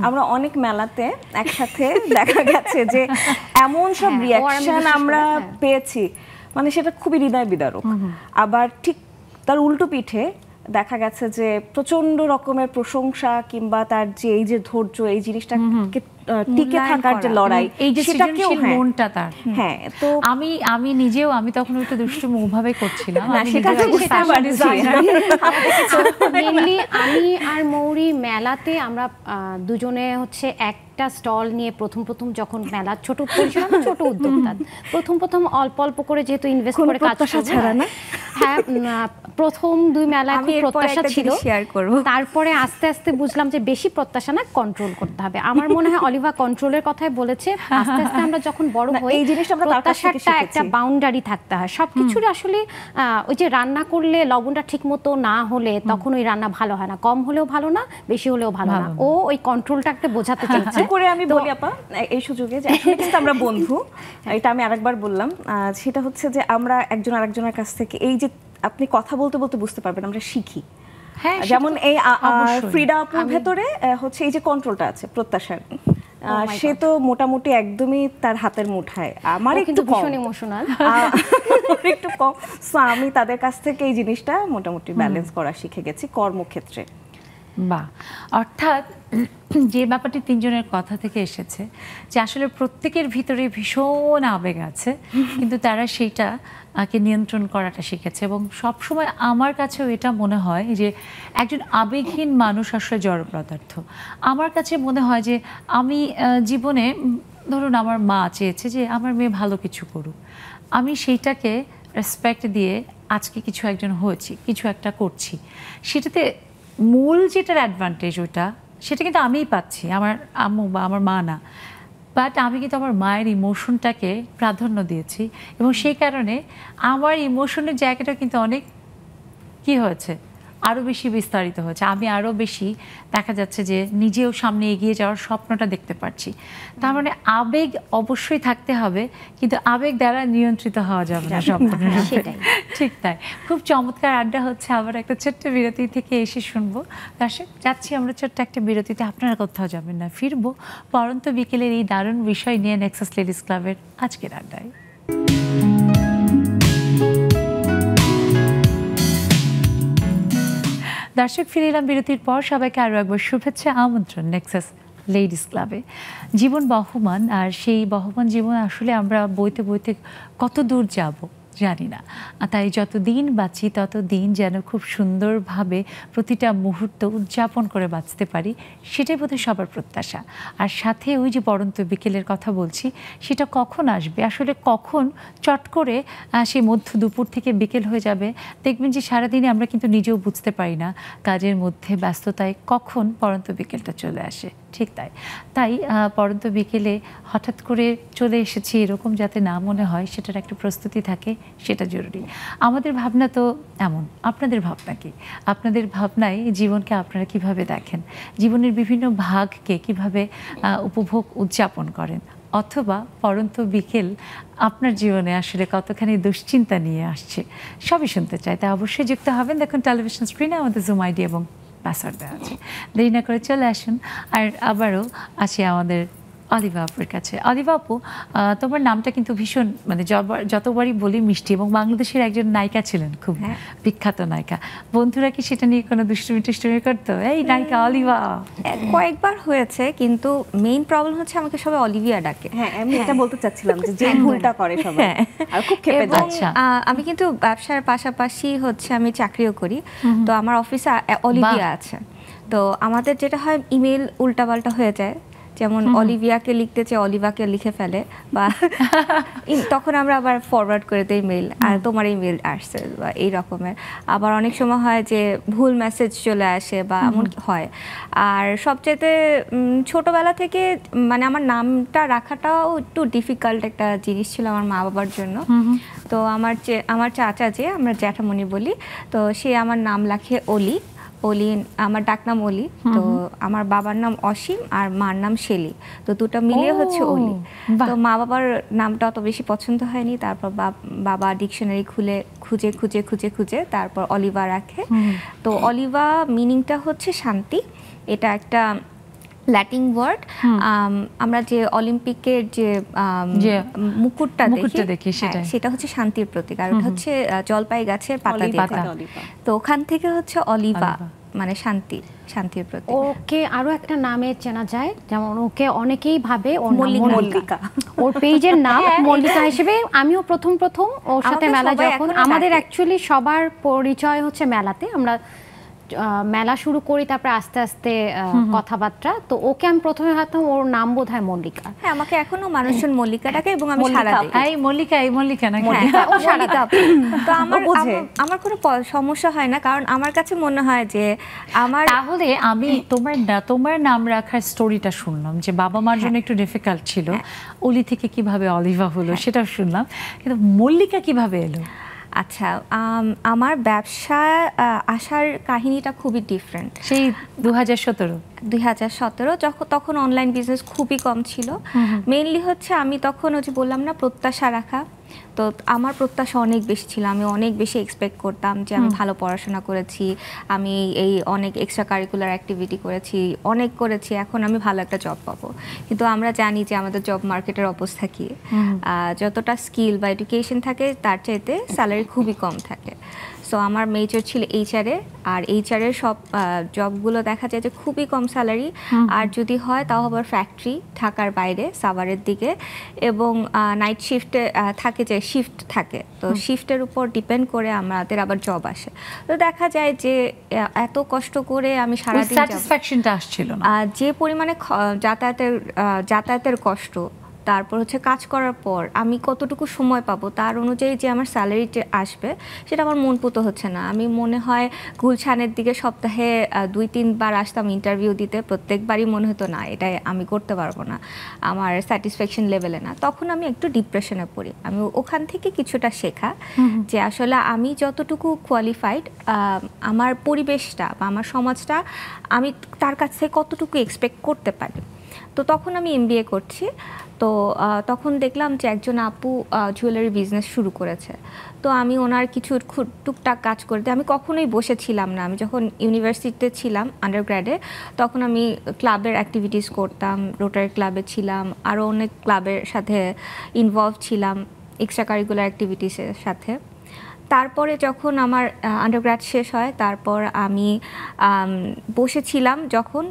আমরা অনেক মেলাতে একসাথে দেখা গেছে যে এমন সব রিঅ্যাকশন আমরা পেয়েছি, মানে সেটা খুবই হৃদয় বিদারক। আবার ঠিক তার উল্টো পিঠে দেখা গেছে যে প্রচন্ড রকমের প্রশংসা, কিংবা তার যে এই যে ধৈর্য, এই জিনিসটাকে টিকে থাকার যে লড়াই, এই যে সৃজনশীল মনটা তার। হ্যাঁ, তো আমি নিজেও তখন একটু দুষ্টুমি ওভাবে করছিলাম। মেইনলি আমি আর মৌরি মেলাতে আমরা দুজনে হচ্ছে একটা স্টল নিয়ে প্রথম যখন মেলা ছোট পরিচালনা, ছোট উদ্যোক্তা, প্রথম অল্প করে যেহেতু ইনভেস্ট করে কাজ ছাড়া না, হ্যাঁ, প্রথম 2 মেলায় খুব প্রত্যাশা ছিল, তারপরে আস্তে আস্তে বুঝলাম যে বেশি প্রত্যাশা না, কন্ট্রোল করতে হবে। আমার মনে হয় অলিভা কন্ট্রোলের কথাই বলেছে। আস্তে আস্তে আমরা যখন বড় হই, এই জিনিসটা আমরা প্রত্যাশাটা একটা বাউন্ডারি থাকতে হয় সবকিছুর। আসলে ওই যে রান্না করলে লবণটা ঠিকমতো না হলে তখন ওই রান্না ভালো হয় না, কম হলেও ভালো না, বেশি হলেও ভালো না। ও ওই কন্ট্রোলটাকে বোঝাতে চাইছে। করে আমি বলি আপা এই সুযোগে যে আসলে কিন্তু আমরা বন্ধু, এটা আমি আরেকবার বললাম, সেটা হচ্ছে যে আমরা একজন আরেকজনের কাছ থেকে, এই যে আপনি কথা বলতে বলতে বুঝতে পারবেন আমরা শিখি। যেমন এই ফ্রিডা আপুর ভেতরে হচ্ছে এই যে কন্ট্রোলটা আছে প্রত্যাশার, সে তো মোটামুটি একদমই তার হাতের মুঠায়। আমার একটু ভীষণ ইমোশনাল, একটু কম। সো আমি তাদের কাছ থেকে এই জিনিসটা মোটামুটি ব্যালেন্স করা শিখে গেছি কর্মক্ষেত্রে। বাহ, অর্থাৎ যে ব্যাপারটি তিনজনের কথা থেকে এসেছে যে আসলে প্রত্যেকের ভিতরে ভীষণ আবেগ আছে, কিন্তু তারা সেইটা কে নিয়ন্ত্রণ করাটা শিখেছে। এবং সবসময় আমার কাছেও এটা মনে হয় যে একজন আবেগহীন মানুষ আসলে জড় পদার্থ। আমার কাছে মনে হয় যে আমি জীবনে ধরুন আমার মা চেয়েছে যে আমার মেয়ে ভালো কিছু করুক, আমি সেইটাকে রেসপেক্ট দিয়ে আজকে কিছু একজন হয়েছি, কিছু একটা করছি, সেটাতে মূল যেটার অ্যাডভান্টেজ ওটা সেটা কিন্তু আমিই পাচ্ছি, আমার আম্মু বা আমার মা না। বাট আমি কিন্তু আমার মায়ের ইমোশনটাকে প্রাধান্য দিয়েছি এবং সেই কারণে আমার ইমোশনের জায়গাটা কিন্তু অনেক কি হয়েছে, আরও বেশি বিস্তারিত হয়েছে। আমি আরও বেশি দেখা যাচ্ছে যে নিজেও সামনে এগিয়ে যাওয়ার স্বপ্নটা দেখতে পাচ্ছি। তার মানে আবেগ অবশ্যই থাকতে হবে, কিন্তু আবেগ দ্বারা নিয়ন্ত্রিত হওয়া যাবে না সম্পূর্ণরূপে। ঠিক তাই। খুব চমৎকার আড্ডা হচ্ছে। আবার একটা ছোট্ট বিরতি থেকে এসে শুনবো। দর্শক, যাচ্ছি আমরা ছোট্ট একটা বিরতিতে, আপনারা কোথাও যাবেন না, ফিরবো পরন্ত বিকেলের এই দারুণ বিষয় নিয়ে নেক্সাস লেডিস ক্লাবের আজকের আড্ডায়। দর্শক, ফিরে এলাম বিরতির পর। সবাইকে আরও একবার শুভেচ্ছা, আমন্ত্রণ নেক্সাস লেডিস ক্লাবে। জীবন বহমান, আর সেই বহমান জীবন আসলে আমরা বইতে বইতে কত দূর যাব জানি না। তাই যত দিন বাঁচি তত দিন যেন খুব সুন্দরভাবে প্রতিটা মুহূর্ত উদযাপন করে বাঁচতে পারি, সেটাই বোধহয় সবার প্রত্যাশা। আর সাথে ওই যে পরন্ত বিকেলের কথা বলছি, সেটা কখন আসবে, আসলে কখন চট করে সেই মধ্য দুপুর থেকে বিকেল হয়ে যাবে, দেখবেন যে সারাদিনে আমরা কিন্তু নিজেও বুঝতে পারি না কাজের মধ্যে ব্যস্ততায় কখন পরন্ত বিকেলটা চলে আসে। ঠিক তাই পরন্ত বিকেলে হঠাৎ করে চলে এসেছি এরকম যাতে না মনে হয়, সেটার একটা প্রস্তুতি থাকে, সেটা জরুরি। আমাদের ভাবনা তো এমন, আপনাদের ভাবনা কি? আপনাদের ভাবনায় জীবনকে আপনারা কিভাবে দেখেন, জীবনের বিভিন্ন ভাগকে কিভাবে উপভোগ উদযাপন করেন, অথবা পরন্ত বিকেল আপনার জীবনে আসলে কতখানি দুশ্চিন্তা নিয়ে আসছে, সবই শুনতে চাই। তাই অবশ্যই যুক্ত হবেন। দেখুন টেলিভিশন স্ক্রিনে আমাদের জুম আইডি এবং পাসওয়ার্ড দেওয়া আছে। দেরি না করে চলে আসুন। আর আবারও আসি আমাদের অলিভা আপুর কাছে। অলিভা আপু, তোমার নামটা কিন্তু ভীষণ মানে যতবারই বলি মিষ্টি, এবং বাংলাদেশের একজন নায়িকা ছিলেন, খুব বিখ্যাত নায়িকা। বন্ধুরা কি সেটা নিয়ে কোনো দুষ্টুমি টুষ্টুমি করতো, এই নায়িকা অলিভা? কয়েকবার হয়েছে, কিন্তু মেইন প্রবলেম হচ্ছে আমাকে সবাই অলিভিয়া ডাকে। হ্যাঁ, আমি এটা বলতে চাচ্ছিলাম যে ভুলটা করে সবাই, আর খুব খেপে যায়। এবং আমি কিন্তু ব্যবসার পাশাপাশি হচ্ছে আমি চাকরিও করি, তো আমার অফিসে অলিভিয়া আছে। তো আমাদের যেটা হয়, ইমেল উল্টাপাল্টা হয়ে যায়, যেমন অলিভিয়াকে লিখতে চেয়ে অলিভাকে লিখে ফেলে, বা তখন আমরা আবার ফরওয়ার্ড করে দিই মেইল, আর তোমার এই মেইল আসছে বা এই রকমের। আবার অনেক সময় হয় যে ভুল মেসেজ চলে আসে বা এমন হয়। আর সবচেয়ে ছোটবেলা থেকে মানে আমার নামটা রাখাটাও একটু ডিফিকাল্ট একটা জিনিস ছিল আমার মা বাবার জন্য। তো আমার চাচা, যে আমরা জ্যাঠামণি বলি, তো সে আমার নাম রাখে অলি। আমার ডাকনাম অলি। তো আমার বাবার নাম অসীম আর মার নাম শেলি, তো দুটো মিলিয়ে হচ্ছে অলি। তো মা বাবার নামটা অত বেশি পছন্দ হয়নি, তারপর বাবা ডিকশনারি খুঁজে তারপর অলিভা রাখে। তো অলিভা মিনিংটা হচ্ছে শান্তি। এটা একটা ল্যাটিন ওয়ার্ড। আমরা যে অলিম্পিকের যে মুকুটটা দেখি সেটা হচ্ছে শান্তির প্রতীক, আর ওটা হচ্ছে জলপাই গাছের পাতা দিয়ে। তো ওখান থেকে হচ্ছে অলিভা মানে শান্তির প্রতীক। ওকে আরো একটা নামে চেনা যায়, যেমন ওকে অনেকেই ভাবে মল্লিকা, ওর পেজের নাম মল্লিকা হিসেবে। আমিও প্রথম ওর সাথে মেলা, যখন আমাদের অ্যাকচুয়ালি সবার পরিচয় হচ্ছে মেলাতে, আমরা মেলা শুরু করি, তারপরে আস্তে আস্তে কথাবার্তা। তো ওকে আমি প্রথমে ভাবতাম ওর নাম বোধহয় মল্লিকা। হ্যাঁ, আমাকে এখনো মানুষজন মল্লিকা ডাকে এবং আমি সারা দিই, এই মল্লিকা নাকি ও মল্লিকা। তো আমার কোনো সমস্যা হয় না, কারণ আমার কাছে মনে হয় যে তাহলে আমি তোমার নাম রাখার স্টোরিটা শুনলাম, যে বাবা মার জন্য একটু ডিফিকাল্ট ছিল, অলি থেকে কিভাবে অলিভা হলো সেটাও শুনলাম, কিন্তু মল্লিকা কিভাবে এলো? আচ্ছা, আমার ব্যবসা আসার কাহিনীটা খুবই ডিফারেন্ট। সেই 2017 তখন অনলাইন বিজনেস খুবই কম ছিল। মেইনলি হচ্ছে আমি তখন ওই যে বললাম না, প্রত্যাশা রাখা। তো আমার প্রত্যাশা অনেক বেশি ছিল, আমি অনেক বেশি এক্সপেক্ট করতাম যে আমি ভালো পড়াশোনা করেছি, আমি এই অনেক এক্সট্রা কারিকুলার অ্যাক্টিভিটি করেছি, এখন আমি ভালো একটা জব পাবো। কিন্তু আমরা জানি যে আমাদের জব মার্কেটের অবস্থা কি, যতটা স্কিল বা এডুকেশন থাকে তার চাইতে স্যালারি খুবই কম থাকে। সো আমার মেজর ছিল এইচআরে, আর এইচআরের সব জবগুলো দেখা যায় যে খুবই কম স্যালারি, আর যদি হয় তাও আবার ফ্যাক্টরি, ঢাকার বাইরে সাভারের দিকে, এবং নাইট শিফটে থাকে, যে শিফট থাকে, তো শিফটের উপর ডিপেন্ড করে আমাদের আবার জব আসে। তো দেখা যায় যে এত কষ্ট করে আমি সারাদিন স্যাটিসফ্যাকশনটা আসছিল না, যে পরিমাণে যাতায়াতের কষ্ট, তারপর হচ্ছে কাজ করার পর আমি কতটুকু সময় পাবো তার অনুযায়ী যে আমার স্যালারিটা আসবে সেটা আমার মনপুত হচ্ছে না। আমি মনে হয় গুলশানের দিকে সপ্তাহে 2-3 বার আসতাম ইন্টারভিউ দিতে, প্রত্যেকবারই মনে হতো না এটাই আমি করতে পারবো না, আমার স্যাটিসফ্যাকশন লেভেলে না। তখন আমি একটু ডিপ্রেশনে পড়ি। আমি ওখান থেকে কিছুটা শেখা যে আসলে আমি যতটুকু কোয়ালিফাইড, আমার পরিবেশটা বা আমার সমাজটা আমি তার কাছ থেকে কতটুকু এক্সপেক্ট করতে পারি। তো তখন আমি এমবিএ করছি। তো তখন দেখলাম যে একজন আপু জুয়েলারি বিজনেস শুরু করেছে। তো আমি ওনার কিছু টুকটাক কাজ করতে, আমি কখনোই বসেছিলাম না। আমি যখন ইউনিভার্সিটিতে ছিলাম আন্ডারগ্র্যাডে, তখন আমি ক্লাবের অ্যাক্টিভিটিস করতাম, রোটারি ক্লাবে ছিলাম, আরও অনেক ক্লাবের সাথে ইনভলভ ছিলাম, এক্সট্রা কারিকুলার অ্যাক্টিভিটিসের সাথে। তারপরে যখন আমার আন্ডারগ্র্যাড শেষ হয়, তারপর আমি বসেছিলাম, যখন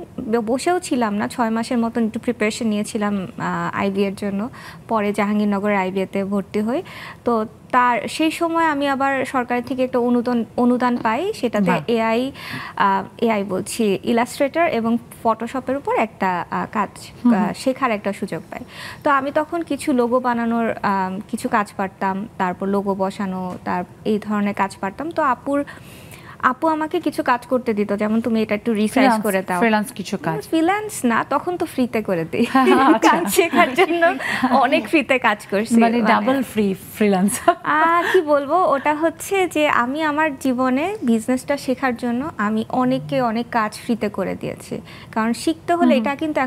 বসেও ছিলাম না, 6 মাসের মতন একটু প্রিপারেশন নিয়েছিলাম আইবিএর জন্য। পরে জাহাঙ্গীরনগরের আইবিএতে ভর্তি হই। তো তার সেই সময় আমি আবার সরকার থেকে একটা অনুদান পাই, সেটাতে এআই বলছি ইলাস্ট্রেটর এবং ফটোশপের উপর একটা কাজ শেখার একটা সুযোগ পাই। তো আমি তখন কিছু লোগো বানানোর কিছু কাজ পারতাম, তারপর লোগো বসানো, এই ধরনের কাজ পারতাম। তো আপু আমাকে কিছু কাজ করতে দিত, যেমন তুমি এটা একটু রিসার্চ করে দাও, ফ্রিল্যান্স কিছু কাজ। ফ্রিল্যান্স না, তখন তো ফ্রিতে করে দিই, কাজ শেখার জন্য অনেক ফ্রিতে কাজ করছি, মানে ডাবল ফ্রি ফ্রিল্যান্স। কি বলবো, ওটা হচ্ছে যে আমি আমার জীবনে বিজনেসটা শেখার জন্য আমি অনেক কাজ ফ্রিতে করে দিয়েছি, কারণ শিখতে হলে এটা কিন্তু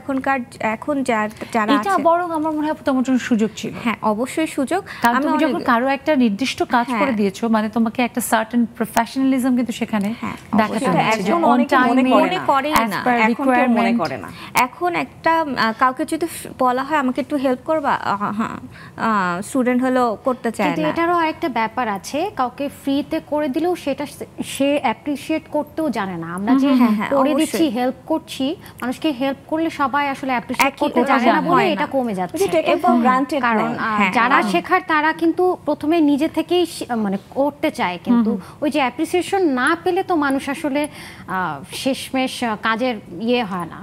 এখন যারা এটা বরং আমার মনে হয় তোমার জন্য সুযোগ ছিল। হ্যাঁ, অবশ্যই সুযোগ। আমি যখন কারো একটা নির্দিষ্ট কাজ করে দিয়েছো, মানে তোমাকে একটা সার্টেন প্রফেশনালিজম কিন্তু সেখানে দেখাতে হচ্ছে, যে অন টাইমে মনে করে না। এখন একটা কাউকে যদি বলা হয় আমাকে একটু হেল্প করবা, স্টুডেন্ট হলো করতে চায় না। কিন্তু এটারও আরেকটা ব্যাপার আছে, কাউকে ফ্রিতে করে দিলেও সেটা সে অ্যাপ্রিশিয়েট করতেও জানে না। আমরা যে করে দিচ্ছি, হেল্প করছি, মানুষকে হেল্প করলে সবাই আসলে অ্যাপ্রিশিয়েট করতে জানে না বলে এটা কমে যাচ্ছে। কারণ যারা শেখার তারা কিন্তু প্রথমে নিজে থেকেই মানে করতে চায়, কিন্তু ওই যে অ্যাপ্রিসিয়েশন না পেলে তো মানুষ আসলে শেষমেশ কাজের হয় না,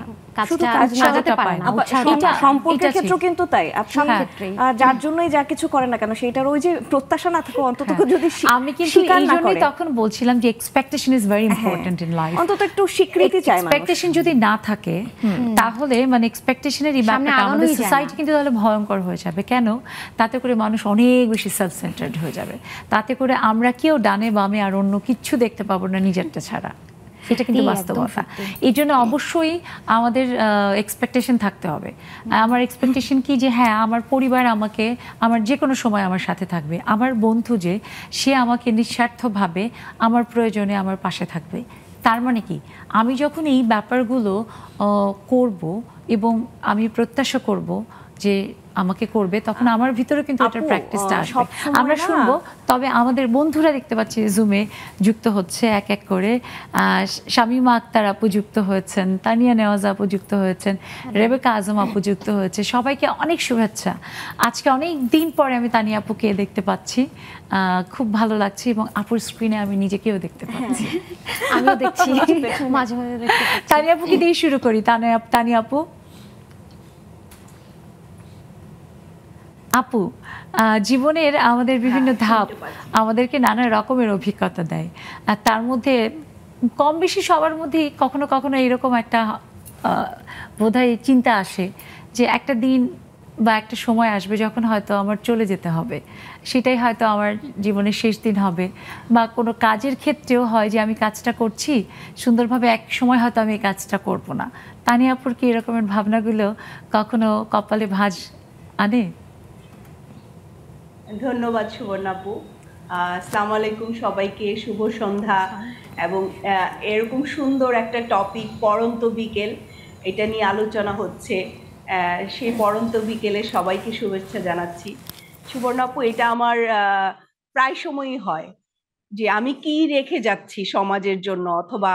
সম্পর্কের ক্ষেত্রে কিন্তু তাই। যার জন্যই যা কিছু করে না কেন সেটার ওই যে প্রত্যাশা না থাকে, অন্তত যদি আমি কিন্তু এই জন্যই তখন বলছিলাম যে expectation is very important in life. অন্তত একটু স্বীকৃতি চাই। এক্সপেকটেশন যদি না থাকে তাহলে মানে এক্সপেকটেশনের এই ব্যাপারটা আমাদের সোসাইটি কিন্তু তাহলে ভয়ঙ্কর হয়ে যাবে। কেন? তাতে করে মানুষ অনেক বেশি সেলফ সেন্টার্ড হয়ে যাবে, তাতে করে আমরা কেউ ডানে বামে আর অন্য কিচ্ছু দেখতে পাবো না নিজেরটা ছাড়া। এটা কিন্তু বাস্তবতা। এই জন্য অবশ্যই আমাদের এক্সপেকটেশন থাকতে হবে। আমার এক্সপেকটেশন কি, যে হ্যাঁ আমার পরিবার আমাকে আমার যে কোনো সময় আমার সাথে থাকবে, আমার বন্ধু যে সে আমাকে নিঃস্বার্থভাবে আমার প্রয়োজনে আমার পাশে থাকবে। তার মানে কি, আমি যখন এই ব্যাপারগুলো করব এবং আমি প্রত্যাশা করব যে আমাকে করবে, তখন আমার ভিতরে কিন্তু এটার প্র্যাকটিসটা আসবে। আমরা শুনবো, তবে আমাদের বন্ধুরা দেখতে পাচ্ছি জুমে যুক্ত হচ্ছে এক এক করে। শামীমা আক্তার আপু যুক্ত হয়েছেন, তানিয়া নেওয়াজ আপু যুক্ত হয়েছেন, রেবেকা আজম আপু যুক্ত হয়েছে। সবাইকে অনেক শুভেচ্ছা। আজকে অনেক দিন পরে আমি তানিয়া আপুকে দেখতে পাচ্ছি, খুব ভালো লাগছে, এবং আপুর স্ক্রিনে আমি নিজেকেও দেখতে পাচ্ছি। আমিও দেখছি, মাঝে মাঝে দেখতে পাচ্ছি। তানিয়া আপুকে দিয়ে শুরু করি। তানিয়া আপু, আপু জীবনের আমাদের বিভিন্ন ধাপ আমাদেরকে নানা রকমের অভিজ্ঞতা দেয়, আর তার মধ্যে কম বেশি সবার মধ্যেই কখনো কখনো এরকম একটা বোধহয় চিন্তা আসে যে একটা দিন বা একটা সময় আসবে যখন হয়তো আমার চলে যেতে হবে, সেটাই হয়তো আমার জীবনের শেষ দিন হবে। বা কোনো কাজের ক্ষেত্রেও হয় যে আমি কাজটা করছি সুন্দরভাবে, এক সময় হয়তো আমি এই কাজটা করব না। তানিয়া আপুর কি এরকমের ভাবনাগুলো কখনো কপালে ভাঁজ আনে? ধন্যবাদ সুবর্ণা আপু। আসসালামু আলাইকুম সবাইকে, শুভ সন্ধ্যা। এবং এরকম সুন্দর একটা টপিক, পড়ন্ত বিকেল, এটা নিয়ে আলোচনা হচ্ছে। সেই পড়ন্ত বিকেলে সবাইকে শুভেচ্ছা জানাচ্ছি। সুবর্ণা আপু, এটা আমার প্রায় সময়ই হয় যে আমি কি রেখে যাচ্ছি সমাজের জন্য, অথবা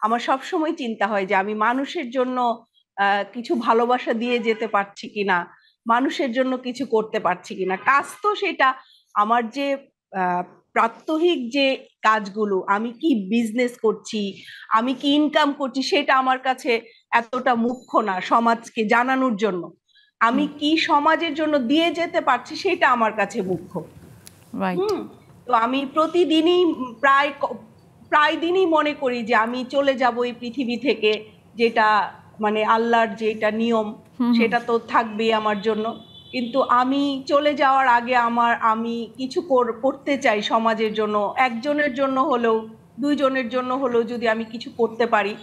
আমার সবসময় চিন্তা হয় যে আমি মানুষের জন্য কিছু ভালোবাসা দিয়ে যেতে পারছি কিনা, মানুষের জন্য কিছু করতে পারছি কিনা। কাজ তো সেটা আমার যে প্রাত্যহিক যে কাজগুলো, আমি কি বিজনেস করছি, আমি কি ইনকাম করছি, সেটা আমার কাছে এতটা মুখ্য না সমাজকে জানানোর জন্য। আমি কি সমাজের জন্য দিয়ে যেতে পারছি সেটা আমার কাছে মুখ্য। রাইট। তো আমি প্রতিদিনই প্রায় দিনই মনে করি যে আমি চলে যাব এই পৃথিবী থেকে, যেটা মানে আল্লাহর যেটা নিয়ম সেটা তো থাকবেই আমার জন্য। কিন্তু আমি চলে যাওয়ার আগে আমি কিছু করতে চাই সমাজের জন্য, একজনের জন্য হলেও, দুইজনের জন্য হলেও যদি আমি কিছু করতে পারি।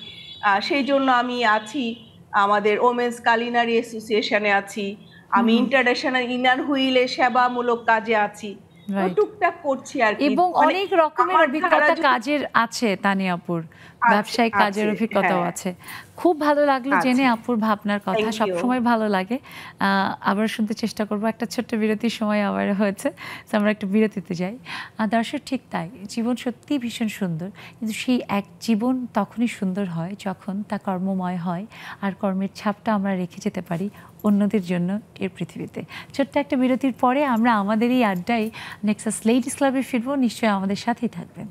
সেই জন্য আমি আছি, আমাদের ওমেন্স কালিনারি অ্যাসোসিয়েশনে আছি, আমি ইন্টারন্যাশনাল ইনার হুইলে সেবামূলক কাজে আছি, টুকটাক করছি আর কি। এবং অনেক রকমের অভিজ্ঞতা কাজের আছে তানিয়া আপুর, ব্যবসায়িক কাজের অভিজ্ঞতাও আছে। খুব ভালো লাগলো জেনে আপুর ভাবনার কথা, সবসময় ভালো লাগে। আবার শুনতে চেষ্টা করবো। একটা ছোট্ট বিরতির সময় আবার হয়েছে, আমরা একটা বিরতিতে যাই। দর্শক ঠিক তাই, জীবন সত্যি ভীষণ সুন্দর, কিন্তু সেই এক জীবন তখনই সুন্দর হয় যখন তা কর্মময় হয়, আর কর্মের ছাপটা আমরা রেখে যেতে পারি অন্যদের জন্য এর পৃথিবীতে। ছোট্ট একটা বিরতির পরে আমরা আমাদের এই আড্ডায় নেক্সাস লেডিস ক্লাবে ফিরবো, নিশ্চয়ই আমাদের সাথেই থাকবেন।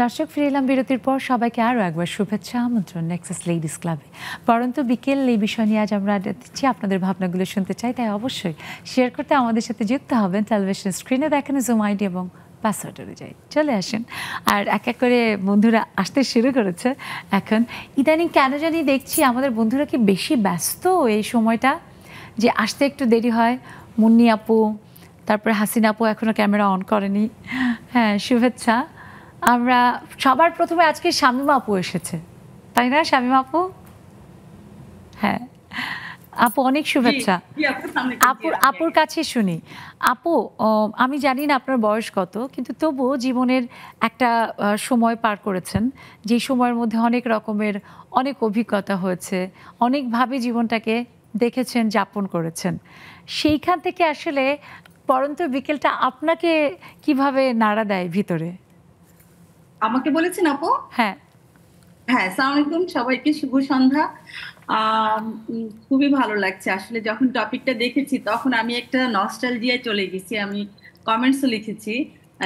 দর্শক, ফিরে এলাম বিরতির পর। সবাইকে আরও একবার শুভেচ্ছা, আমন্ত্রণ নেক্সাস লেডিস ক্লাবে। পরন্ত বিকেল এই বিষয় নিয়ে আজ আমরা আড্ডা দিচ্ছি। আপনাদের ভাবনাগুলো শুনতে চাই, তাই অবশ্যই শেয়ার করতে আমাদের সাথে যুক্ত হবেন। টেলিভিশন স্ক্রিনে দেখানো জুম আইডি এবং পাসওয়ার্ড অনুযায়ী চলে আসেন। আর এক এক করে বন্ধুরা আসতে শুরু করেছে এখন। ইদানিং কেন জানি দেখছি আমাদের বন্ধুরা কি বেশি ব্যস্ত এই সময়টা, যে আসতে একটু দেরি হয়। মুন্নি আপু, তারপরে হাসিনা আপু এখনও ক্যামেরা অন করেনি। হ্যাঁ, শুভেচ্ছা। আমরা সবার প্রথমে আজকে শামীমা আপু এসেছে, তাই না শামীমা আপু? হ্যাঁ আপু, অনেক শুভেচ্ছা। আপুর কাছে শুনি। আপু, আমি জানি না আপনার বয়স কত, কিন্তু তবুও জীবনের একটা সময় পার করেছেন, যে সময়ের মধ্যে অনেক রকমের অনেক অভিজ্ঞতা হয়েছে, অনেকভাবে জীবনটাকে দেখেছেন, যাপন করেছেন। সেইখান থেকে আসলে পরন্ত বিকেলটা আপনাকে কিভাবে নাড়া দেয় ভিতরে? আমাকে বলেছেন আপু? হ্যাঁ হ্যাঁ, আসসালামু আলাইকুম সবাইকে, শুভ সন্ধ্যা। খুবই ভালো লাগছে আসলে। যখন টপিকটা দেখেছি তখন আমি একটা নস্টালজিয়ায় চলে গেছি। আমি কমেন্টসও লিখেছি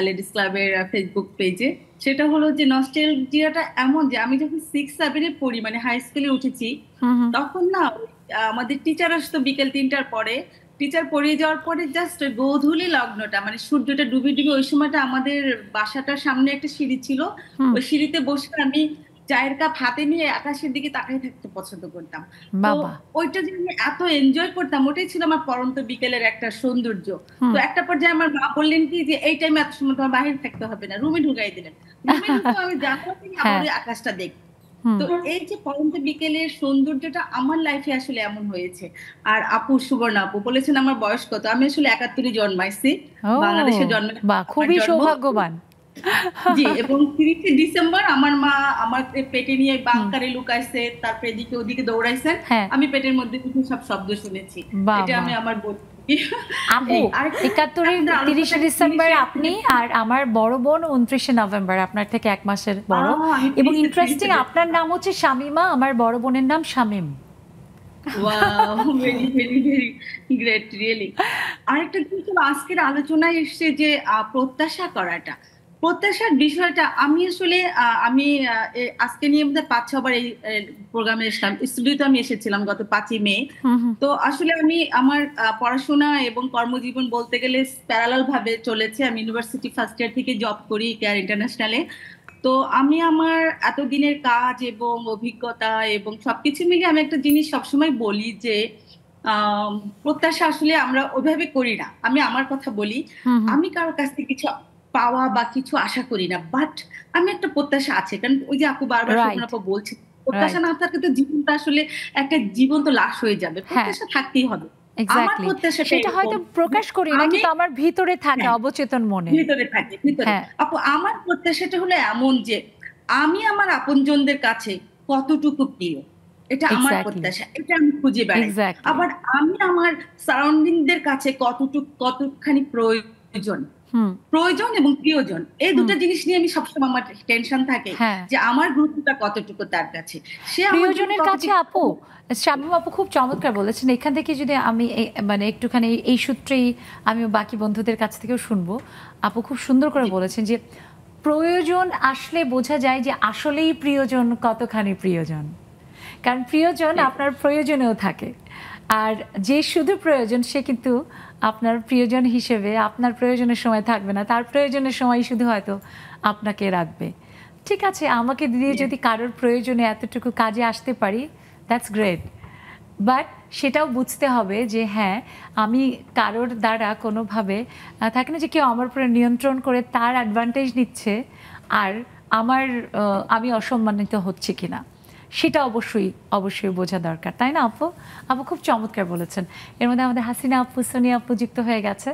লেডিস ক্লাবের ফেসবুক পেজে। সেটা হলো যে নস্টালজিয়াটা এমন যে আমি যখন 6-7-এ পড়ি, মানে হাই স্কুলে উঠেছি, তখন না আমাদের টিচার আসতো বিকেল 3টার পরে। টিচার পড়িয়ে যাওয়ার পরে জাস্ট ওই গোধূলি লগ্নটা, মানে সূর্যটা ডুবে ডুবে, ওই সময়টা আমাদের বাসাটার সামনে একটা সিঁড়ি ছিল, ওই সিঁড়িতে বসে আমি চায়ের কাপ হাতে নিয়ে আকাশের দিকে তাকিয়ে থাকতে পছন্দ করতাম। তো ওইটা যে আমি এত এনজয় করতাম, ওটাই ছিল আমার পরন্ত বিকেলের একটা সৌন্দর্য। তো একটা পর্যায়ে আমার মা বললেন কি যে এই টাইমে এত সময় তোমার বাইরে থাকতে হবে না, রুমে ঢুকাই দিলেন। রুমে ঢুকে আমি জানলা থেকে আমার ওই আকাশটা দেখি। তো এই যে পরন্ত বিকেলের সৌন্দর্যটা আমার লাইফে আসলে এমন হয়েছে। আর আপু, সুবর্ণা আপু বলেছেন আমার বয়স কত, আমি আসলে 71-এ জন্মাইছি, বাংলাদেশে জন্মে। খুবই সৌভাগ্যবান। জি, এবং 30শে ডিসেম্বর আমার মা আমার পেটে নিয়ে বাংকারে লুকাইছে, তারপরে এদিকে ওদিকে দৌড়াইছেন, আমি পেটের মধ্যে কিছু সব শব্দ শুনেছি। এটা আমি আমার আপু 71-এর 30শে ডিসেম্বর আপনি, আর আমার বড় বোন 29শে নভেম্বর, আপনার থেকে 1 মাসের বড়। এবং ইন্টারেস্টিং, আপনার নাম হচ্ছে শামীমা, আমার বড় বোনের নাম Shamim. Wow, very very very great, really. আরেকটা জিনিস আজকের আলোচনায় এসছে যে প্রত্যাশা করাটা, প্রত্যাশার বিষয়টা। আমি আসলে আমি আজকে নিয়ে 5-6 বার এই প্রোগ্রামে এসেছিলাম, স্টুডিওতে আমি এসেছিলাম গত 5ই মে। তো আসলে আমি আমার পড়াশোনা এবং কর্মজীবন বলতে গেলে প্যারালাল ভাবে চলেছে। আমি ইউনিভার্সিটি ফার্স্ট ইয়ার থেকে জব করি কেয়ার ইন্টারন্যাশনালে। তো আমি আমার এতদিনের কাজ এবং অভিজ্ঞতা এবং সবকিছু মিলিয়ে আমি একটা জিনিস সবসময় বলি যে প্রত্যাশা আসলে আমরা ওইভাবে করি না। আমি আমার কথা বলি, আমি কারোর কাছ থেকে কিছু পাওয়া বা কিছু আশা করি না, বাট আমি একটা প্রত্যাশা আছে। কারণ ওই যে আপু বারবার বলছি, প্রত্যাশা না থাকলে তো জীবনটা আসলে একটা জীবন্ত লাশ হয়ে যাবে। প্রত্যাশা থাকতেই হবে। সেটা হয়তো প্রকাশ করি না, কিন্তু আমার ভিতরে থাকে, অবচেতন মনে ভিতরে থাকে। আপু, আমার প্রত্যাশাটা হলো এমন যে আমি আমার আপনজনদের কাছে কতটুকু প্রিয়, এটা আমার Exactly. প্রত্যাশা, এটা আমি খুঁজে বেড়াই। Exactly. আবার আমি আমার সারাউন্ডিংদের কাছে কতখানি প্রয়োজন এবং প্রিয়জন, এই দুটো জিনিস নিয়ে আমি সবসময় আমার টেনশন থাকে হ্যাঁ। যে আমার গুরুত্বটা কতটুকু তার কাছে, সে আমার জন্য প্রিয়জনের কাছে। কতটুকু- আপু, শামীম আপু খুব চমৎকার বলেছেন। এখান থেকে যদি আমি মানে একটুখানি এই সূত্রেই আমি বাকি বন্ধুদের কাছ থেকেও শুনবো। আপু খুব সুন্দর করে বলেছেন যে প্রয়োজন আসলে বোঝা যায় যে আসলেই প্রিয়জন কতখানি প্রিয়জন, কারণ প্রিয়জন আপনার প্রয়োজনেও থাকে, আর যে শুধু প্রয়োজন সে কিন্তু আপনার প্রিয়জন হিসেবে আপনার প্রয়োজনের সময় থাকবে না, তার প্রয়োজনের সময় শুধু হয়তো আপনাকে রাখবে। ঠিক আছে, আমাকে দিয়ে যদি কারোর প্রয়োজনে এতটুকু কাজে আসতে পারি, দ্যাটস গ্রেট, বাট সেটাও বুঝতে হবে যে হ্যাঁ, আমি কারোর দ্বারা কোনোভাবে থাকে না যে কেউ আমার উপরে নিয়ন্ত্রণ করে তার অ্যাডভান্টেজ নিচ্ছে আর আমি অসম্মানিত হচ্ছে কিনা, সেটা অবশ্যই বোঝা দরকার, তাই না আপু? আপু খুব চমৎকার বলেছেন। এর মধ্যে আমাদের হাসিনা আপু, সোনিয়া আপু যুক্ত হয়ে গেছে।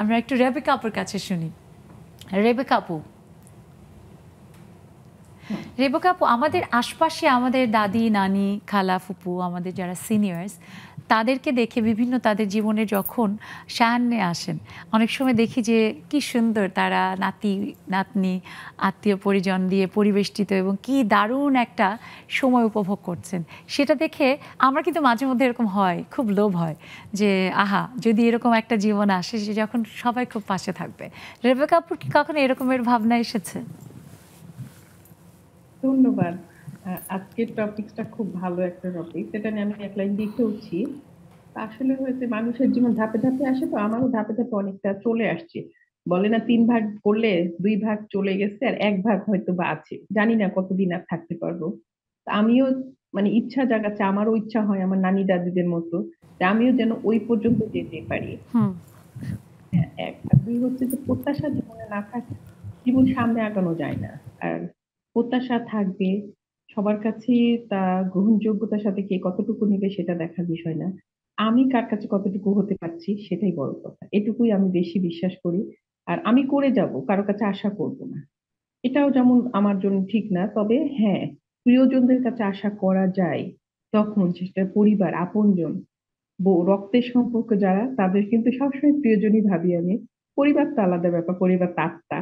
আমরা একটু রেবেকা আপুর কাছে শুনি। রেবেকা আপু, আমাদের আশপাশে আমাদের দাদি, নানি, খালা, ফুপু, আমাদের যারা সিনিয়র্স, তাদেরকে দেখে বিভিন্ন তাদের জীবনে যখন সায়ান্নে আসেন, অনেক সময় দেখি যে কি সুন্দর তারা নাতি নাতনি আত্মীয় পরিজন দিয়ে পরিবেষ্টিত এবং কি দারুণ একটা সময় উপভোগ করছেন। সেটা দেখে আমার কিন্তু মাঝে মধ্যে এরকম হয়, খুব লোভ হয় যে আহা, যদি এরকম একটা জীবন আসে যে যখন সবাই খুব পাশে থাকবে। রেবেকা আপুর কি কখনো এরকমের ভাবনা এসেছে? ধন্যবাদ। আজকের টপিকটা খুব ভালো একটা টপিক, সেটা নিয়ে আমি এক লাইন লিখেওছি। আসলে হয়েছে মানুষের জীবন ধাপে ধাপে আসে, তো আমারও ধাপে ধাপে অনেকটা চলে আসছে। বলে না 3 ভাগ করলে 2 ভাগ চলে গেছে আর 1 ভাগ হয়তো বা আছে, জানি না কতদিন আর থাকতে পারবো। আমিও মানে ইচ্ছা জাগাচ্ছে, আমারও ইচ্ছা হয় আমার নানি দাদিদের মতো যে আমিও যেন ওই পর্যন্ত যেতে পারি। এক আর 2 হচ্ছে যে প্রত্যাশা জীবনে না থাকে জীবন সামনে আগানো যায় না। আর প্রত্যাশা থাকবে, সবার কাছে তা গ্রহণযোগ্যতার সাথে কে কতটুকু নেবে সেটা দেখার বিষয় না, আমি কার কাছে কতটুকু হতে পারছি সেটাই বড় কথা। এটুকুই আমি বেশি বিশ্বাস করি। আর আমি করে যাব, কারো কাছে আশা করব না, এটাও যেমন আমার জন্য ঠিক না। তবে হ্যাঁ, প্রিয়জনদের কাছে আশা করা যায় তখন সেটা পরিবার, আপনজন, রক্তের সম্পর্ক যারা, তাদের কিন্তু সবসময় প্রিয়জনই ভাবি আমি। পরিবার তো আলাদা ব্যাপার, পরিবার তো আত্মা।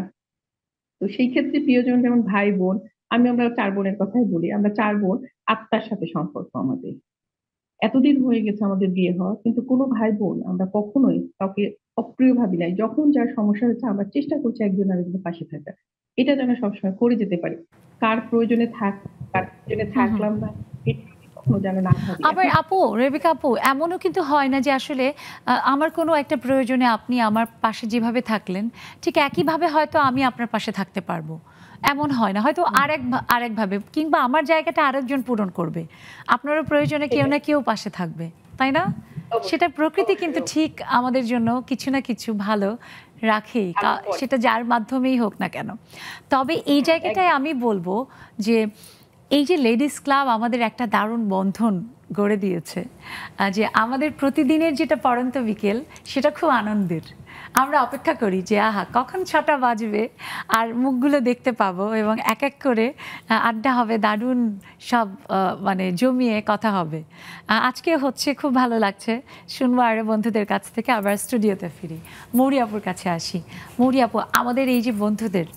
তো সেই ক্ষেত্রে প্রিয়জন যেমন ভাই বোন, আমরা 4 বোনের কথাই বলি, আমরা 4 বোন, আত্মার সাথে সম্পর্ক আমাদের। এতদিন হয়ে গেছে আমাদের বিয়ে হওয়া, কিন্তু কোনো ভাই বোন আমরা কখনোই কাউকে অপ্রিয় ভাবি নাই। যখন যার সমস্যা হচ্ছে আমরা চেষ্টা করছি একজন আরেকজনের পাশে থাকার, এটা যেন সবসময় করে যেতে পারি। কার প্রয়োজনে থাকলাম না, এটা কখনো যেন না ভাবি। আবার আপু, রেবেকা আপু, এমনও কিন্তু হয় না যে আসলে আমার কোনো একটা প্রয়োজনে আপনি আমার পাশে যেভাবে থাকলেন ঠিক একইভাবে হয়তো আমি আপনার পাশে থাকতে পারবো, এমন হয় না। হয়তো আরেকভাবে, কিংবা আমার জায়গাটা আরেকজন পূরণ করবে, আপনারও প্রয়োজনে কেউ না কেউ পাশে থাকবে, তাই না? সেটা প্রকৃতি কিন্তু ঠিক আমাদের জন্য কিছু না কিছু ভালো রাখেই, সেটা যার মাধ্যমেই হোক না কেন। তবে এই জায়গাটায় আমি বলবো যে এই যে লেডিস ক্লাব আমাদের একটা দারুণ বন্ধন গড়ে দিয়েছে, যে আমাদের প্রতিদিনের যেটা পড়ন্ত বিকেল সেটা খুব আনন্দের। আমরা অপেক্ষা করি যে আহা কখন 6টা বাজবে আর মুখগুলো দেখতে পাবো এবং এক এক করে আড্ডা হবে, দারুণ সব মানে জমিয়ে কথা হবে। আজকে হচ্ছে খুব ভালো লাগছে, শুনবো আরও বন্ধুদের কাছ থেকে। আবার স্টুডিওতে ফিরি, মৌরি আপুর কাছে আসি। মৌরি আপু, আমাদের এই যে বন্ধুদের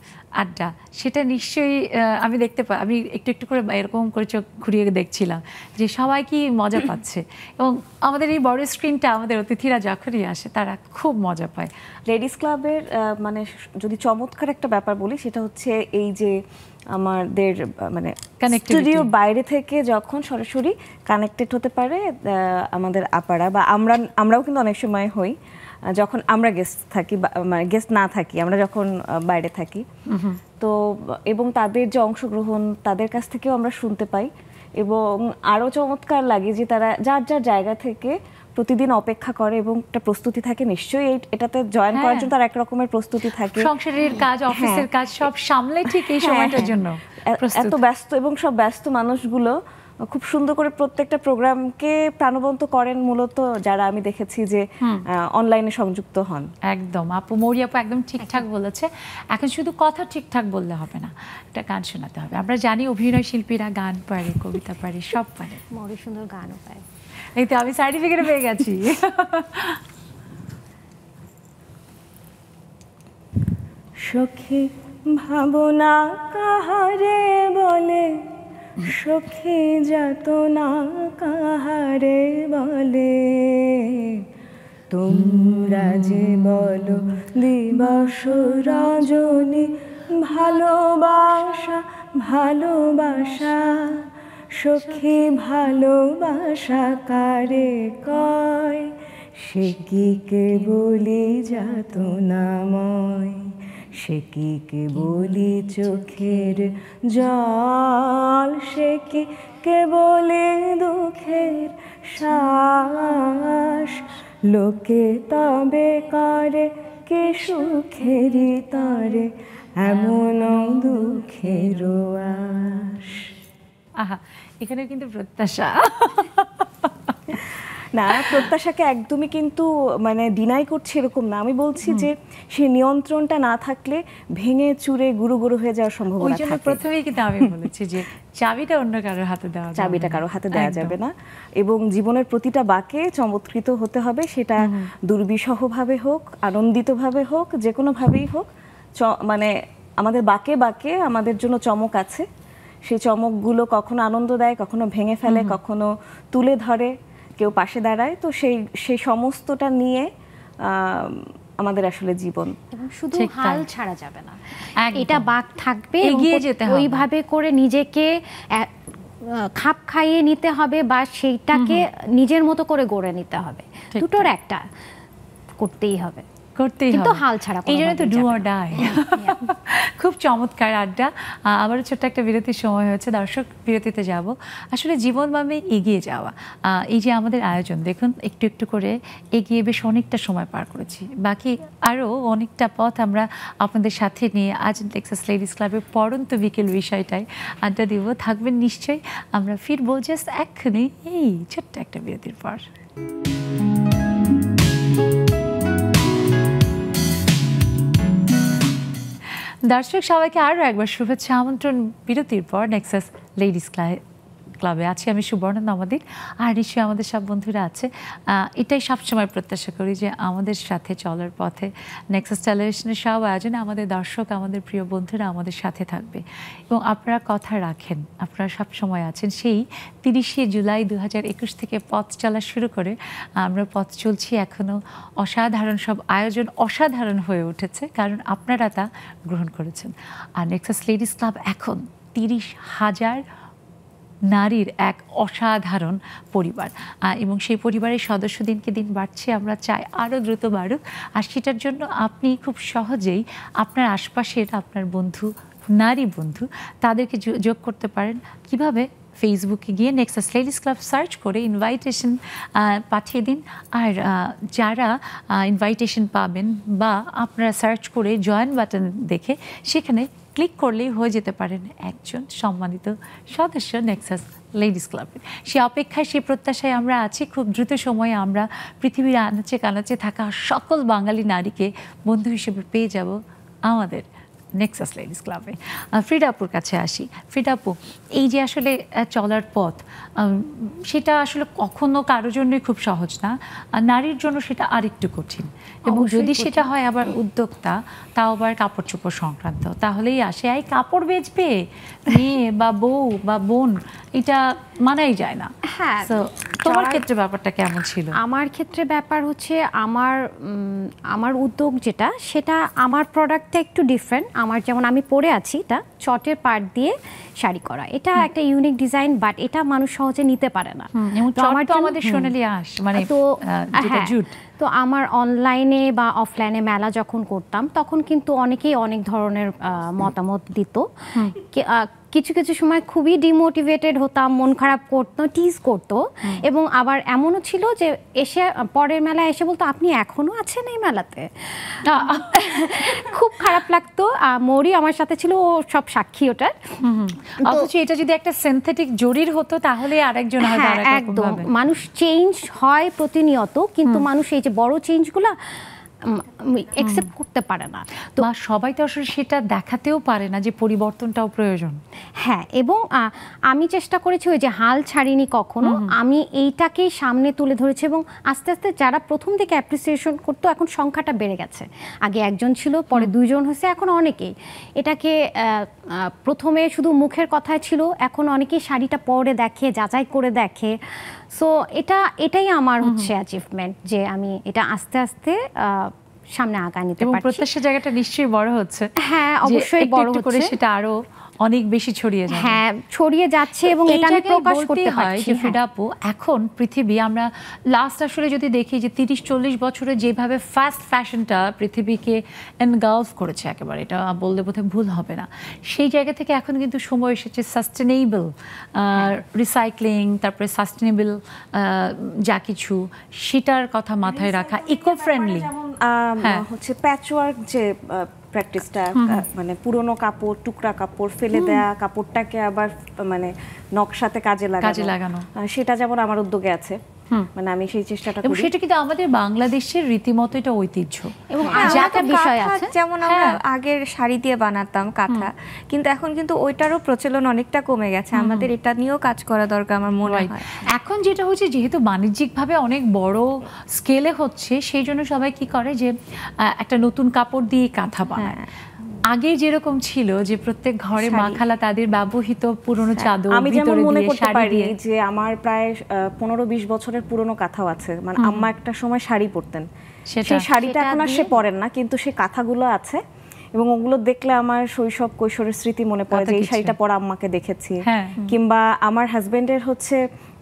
আড্ডা, সেটা নিশ্চয়ই আমি আমি একটু একটু করে এরকম করে চোখ ঘুরিয়ে দেখছিলাম যে সবাই কি মজা পাচ্ছে, এবং আমাদের এই বড় স্ক্রিনটা আমাদের অতিথিরা যখনই আসে তারা খুব মজা পায়। লেডিস ক্লাবের মানে যদি চমৎকার একটা ব্যাপার বলি, সেটা হচ্ছে এই যে আমাদের মানে স্টুডিওর বাইরে থেকে যখন সরাসরি কানেক্টেড হতে পারে আমাদের আপারা, বা আমরাও কিন্তু অনেক সময় হই যখন আমরা গেস্ট থাকি, মানে গেস্ট না থাকি, আমরা যখন বাইরে থাকি, তো এবং তাদের যে অংশগ্রহণ তাদের কাছ থেকেও আমরা শুনতে পাই। এবং আরও চমৎকার লাগে যে তারা যার যার জায়গা থেকে প্রতিদিন অপেক্ষা করে এবং একটা প্রস্তুতি থাকে নিশ্চয়ই এটাতে জয়েন করার জন্য তার এক রকমের প্রস্তুতি থাকে, সংসারের কাজ, অফিসের কাজ সব সামলে ঠিক এই সময়টার জন্য এত ব্যস্ত, এবং সব ব্যস্ত মানুষগুলো খুব সুন্দর করে প্রত্যেকটা প্রোগ্রামকে প্রাণবন্ত করেন মূলত যারা আমি দেখেছি যে অনলাইনে সংযুক্ত হন। একদম আপু, মৌরি আপু একদম ঠিকঠাক বলেছে। এখন শুধু কথা ঠিকঠাক বললে হবে না, একটা গান শোনাতে হবে। আমরা জানি অভিনয় শিল্পীরা গান পারে, কবিতা পারে, সব পারে। মৌরি সুন্দর গানও পায়। এই তো আমি সার্টিফিকেট পেয়ে গেছি। সখী ভাবনা কাহারে বলে, সখী যাতনা কাহারে বলে, তোমরা যে বলো দিবস রজনী, ভালোবাসা ভালোবাসা, সখী ভালোবাসা কারে কয়, সে কি কেবলি যাতনাময়, সে কি কেবলি চোখের জল, সে কি কেবলি দুঃখের শ্বাস, লোকে তবে করে কে সুখেরই তরে এমন দুঃখের আশ। আহা, এখানে কিন্তু প্রত্যাশা। না, প্রত্যাশাকে একদমই কিন্তু মানে ডিনাই করছি এরকম না, আমি বলছি যে সেই নিয়ন্ত্রণটা না থাকলে ভেঙে চুরে গুঁড়ো গুঁড়ো হয়ে যাওয়ার সম্ভাবনা থাকে। প্রথমেই কিন্তু আমি বলেছি যে চাবিটা অন্য কারোর হাতে দেওয়া, চাবিটা কারো হাতে দেওয়া যাবে না, এবং জীবনের প্রতিটা বাঁকে চমৎকৃত হতে হবে, সেটা দুর্বিষহভাবে হোক, আনন্দিতভাবে হোক, যে কোনোভাবেই হোক। মানে আমাদের বাঁকে বাঁকে আমাদের জন্য চমক আছে, সেই চমকগুলো কখনো আনন্দ দেয়, কখনো ভেঙে ফেলে, কখনো তুলে ধরে, কেউ পাশে দাঁড়ায়। তো সেই সমস্তটা নিয়ে আমাদের আসলে জীবন। এবং শুধু হাল ছাড়া যাবে না, একদম। এটা বাক থাকবে, এগিয়ে যেতে হবে, ওইভাবে করে নিজেকে খাপ খাইয়ে নিতে হবে, বা সেইটাকে নিজের মতো করে গড়ে নিতে হবে। দুটোর একটা করতেই হবে, করতেই কিন্তু হবে, হাল ছাড়া এই জন্য তো ডু অর ডাই। খুব চমৎকার আড্ডা। আবারও ছোট্ট একটা বিরতির সময় হয়েছে, দর্শক বিরতিতে যাব। আসলে জীবনভাবে এগিয়ে যাওয়া, এই যে আমাদের আয়োজন দেখুন, একটু একটু করে এগিয়ে বেশ অনেকটা সময় পার করেছি, বাকি আরও অনেকটা পথ আমরা আপনাদের সাথে নিয়ে আজ টেক্সাস লেডিস ক্লাবের পড়ন্ত বিকেল বিষয়টাই আড্ডা দিব। থাকবেন নিশ্চয়ই, আমরা ফিরবো জাস্ট এক্ষুনি এই ছোট্ট একটা বিরতির পর। দর্শক সবাইকে আরও একবার শুভেচ্ছা আমন্ত্রণ। বিরতির পর নেক্সাস লেডিস ক্লাবে আছি আমি সুবর্ণা নওয়াদিন, আর নিশ্চয়ই আমাদের সব বন্ধুরা আছে। এটাই সবসময় প্রত্যাশা করি যে আমাদের সাথে চলার পথে নেক্সাস টেলিভিশনের সব আয়োজনে আমাদের দর্শক, আমাদের প্রিয় বন্ধুরা আমাদের সাথে থাকবে এবং আপনারা কথা রাখেন, আপনারা সবসময় আছেন। সেই 30শে জুলাই 2021 থেকে পথ চলা শুরু করে আমরা পথ চলছি, এখনও অসাধারণ সব আয়োজন অসাধারণ হয়ে উঠেছে, কারণ আপনারা তা গ্রহণ করেছেন। আর নেক্সাস লেডিস ক্লাব এখন 30,000 নারীর এক অসাধারণ পরিবার, এবং সেই পরিবারের সদস্য দিনকে দিন বাড়ছে। আমরা চাই আরও দ্রুত বাড়ুক, আর সেটার জন্য আপনি খুব সহজেই আপনার আশপাশের আপনার বন্ধু, নারী বন্ধু, তাদেরকে যোগ করতে পারেন। কিভাবে? ফেসবুকে গিয়ে নেক্সাস লেডিস ক্লাব সার্চ করে ইনভাইটেশন পাঠিয়ে দিন। আর যারা ইনভাইটেশন পাবেন, বা আপনারা সার্চ করে জয়েন বাটন দেখে সেখানে ক্লিক করলেই হয়ে যেতে পারেন একজন সম্মানিত সদস্য নেক্সাস লেডিস ক্লাবের। সে অপেক্ষায়, সে প্রত্যাশায় আমরা আছি। খুব দ্রুত সময়ে আমরা পৃথিবীর আনাচে কানাচে থাকা সকল বাঙালি নারীকে বন্ধু হিসেবে পেয়ে যাব আমাদের নেক্সাস লেডিস ক্লাবে। ফ্রিডাপুর কাছে আসি। ফ্রিডাপু, এই যে আসলে চলার পথ, সেটা আসলে কখনো কারোর জন্যই খুব সহজ না, নারীর জন্য সেটা আরেকটু কঠিন। এবং যদি সেটা হয় আবার উদ্যোক্তা, তাও আবার কাপড় চোপড় সংক্রান্ত, তাহলেই আসে এই কাপড় বেচবে মেয়ে বা বউ বা বোন, এটা মানাই যায় না। হ্যাঁ, তোমার ক্ষেত্রে ব্যাপারটা কেমন ছিল? আমার ক্ষেত্রে ব্যাপার হচ্ছে, আমার উদ্যোগ যেটা, সেটা আমার প্রোডাক্টটা একটু ডিফারেন্ট। আমার যেমন আমি পরে আছি, এটা চটের পাট দিয়ে শাড়ি করা, এটা একটা ইউনিক ডিজাইন, বাট এটা মানুষ সহজে নিতে পারে না। তো আমার তো আমাদের সোনালি আঁশ, মানে তো যেটা জুট। তো আমার অনলাইনে বা অফলাইনে মেলা যখন করতাম, তখন কিন্তু অনেকেই অনেক ধরনের মতামত দিত। কিছু কিছু সময় খুবই ডিমোটিভেটেড হতাম, মন খারাপ করতো, টিজ করতো, এবং আবার এমনও ছিল যে এসে পরের মেলায় এসে বলতো আপনি এখনো আছেন এই মেলাতে। খুব খারাপ লাগতো। মৌরি আমার সাথে ছিল, ও সব সাক্ষী ওটার। অথচ এটা যদি একটা সিনথেটিক জরির হতো তাহলে আরেকজন হয়তো আরেক রকম একদম, ভাবে। মানুষ চেঞ্জ হয় প্রতিনিয়ত, কিন্তু মানুষ এই যে বড় চেঞ্জগুলো একসেপ্ট করতে পারে না। তো সবাই তো আসলে সেটা দেখাতেও পারে না যে পরিবর্তনটাও প্রয়োজন। হ্যাঁ, এবং আমি চেষ্টা করেছি ওই যে হাল ছাড়িনি কখনো, আমি এইটাকেই সামনে তুলে ধরেছি, এবং আস্তে আস্তে যারা প্রথম থেকে অ্যাপ্রিসিয়েশন করতো এখন সংখ্যাটা বেড়ে গেছে। আগে একজন ছিল, পরে 2 জন হয়েছে, এখন অনেকেই এটাকে প্রথমে শুধু মুখের কথায় ছিল, এখন অনেকেই শাড়িটা পরে দেখে, যাচাই করে দেখে। সো এটাই আমার হচ্ছে অ্যাচিভমেন্ট, যে আমি এটা আস্তে আস্তে সামনে আগায় নিতে এবং পারছি। প্রত্যাশা জায়গাটা নিশ্চয়ই বড় হচ্ছে। হ্যাঁ, অবশ্যই বড় একটু করে হচ্ছে, সেটা আরো অনেক বেশি ছড়িয়ে যাবে। হ্যাঁ ছড়িয়ে যাচ্ছে, এবং এটা আমি প্রকাশ করতে পারছি। ফিদা আপু, এখন পৃথিবী আমরা লাস্ট আসলে যদি দেখি যে 30-40 বছরে যেভাবে ফাস্ট ফ্যাশনটা পৃথিবীকে এনগালফ করেছে একেবারে, এটা বললে বোধহয় ভুল হবে না, সেই জায়গা থেকে এখন কিন্তু সময় এসেছে সাস্টেনেবল রিসাইক্লিং, তারপরে সাস্টেনেবল যা কিছু সেটার কথা মাথায় রাখা, ইকো ফ্রেন্ডলি। হচ্ছে প্যাচওয়ার্ক যে প্র্যাকটিসটা, মানে পুরনো কাপড়, টুকরা কাপড় ফেলে দেয়া, কাপড়টাকে আবার মানে নকশাতে কাজে লাগানো, সেটা যেমন আমার উদ্যোগে আছে, মানে আমি সেই চেষ্টাটা করি। সেটা কিন্তু আমাদের বাংলাদেশের রীতিমতো এটা ঐতিহ্য, এবং একটা বিষয় আছে, যেমন আমরা আগের শাড়ি দিয়ে বানাতাম কাঁথা, কিন্তু এখন কিন্তু ওইটারও প্রচলন অনেকটা কমে গেছে। আমাদের এটা নিয়েও কাজ করা দরকার আমার মনে হয়। এখন যেটা হচ্ছে, যেহেতু বাণিজ্যিকভাবে অনেক বড় স্কেলে হচ্ছে, সেই জন্য সবাই কি করে যে একটা নতুন কাপড় দিয়ে কাঁথা বানায়। আগে যেরকম ছিল যে প্রত্যেক ঘরে মা খালা তাদের ব্যবহৃত পুরনো চাদর, আমি যেমন মনে করতে পারি যে আমার প্রায় 15-20 বছরের পুরনো কাঁথাও আছে, মানে আম্মা একটা সময় শাড়ি পরতেন, সেই শাড়িটা এখন আর সে পরেন না, কিন্তু সেই কাঁথাগুলো আছে, এবং ওগুলো দেখলে আমার শৈশব কৈশোরের স্মৃতি মনে পড়ে, যে এই শাড়িটা পরা আম্মাকে দেখেছি। কিংবা আমার হাজবেন্ডের হচ্ছে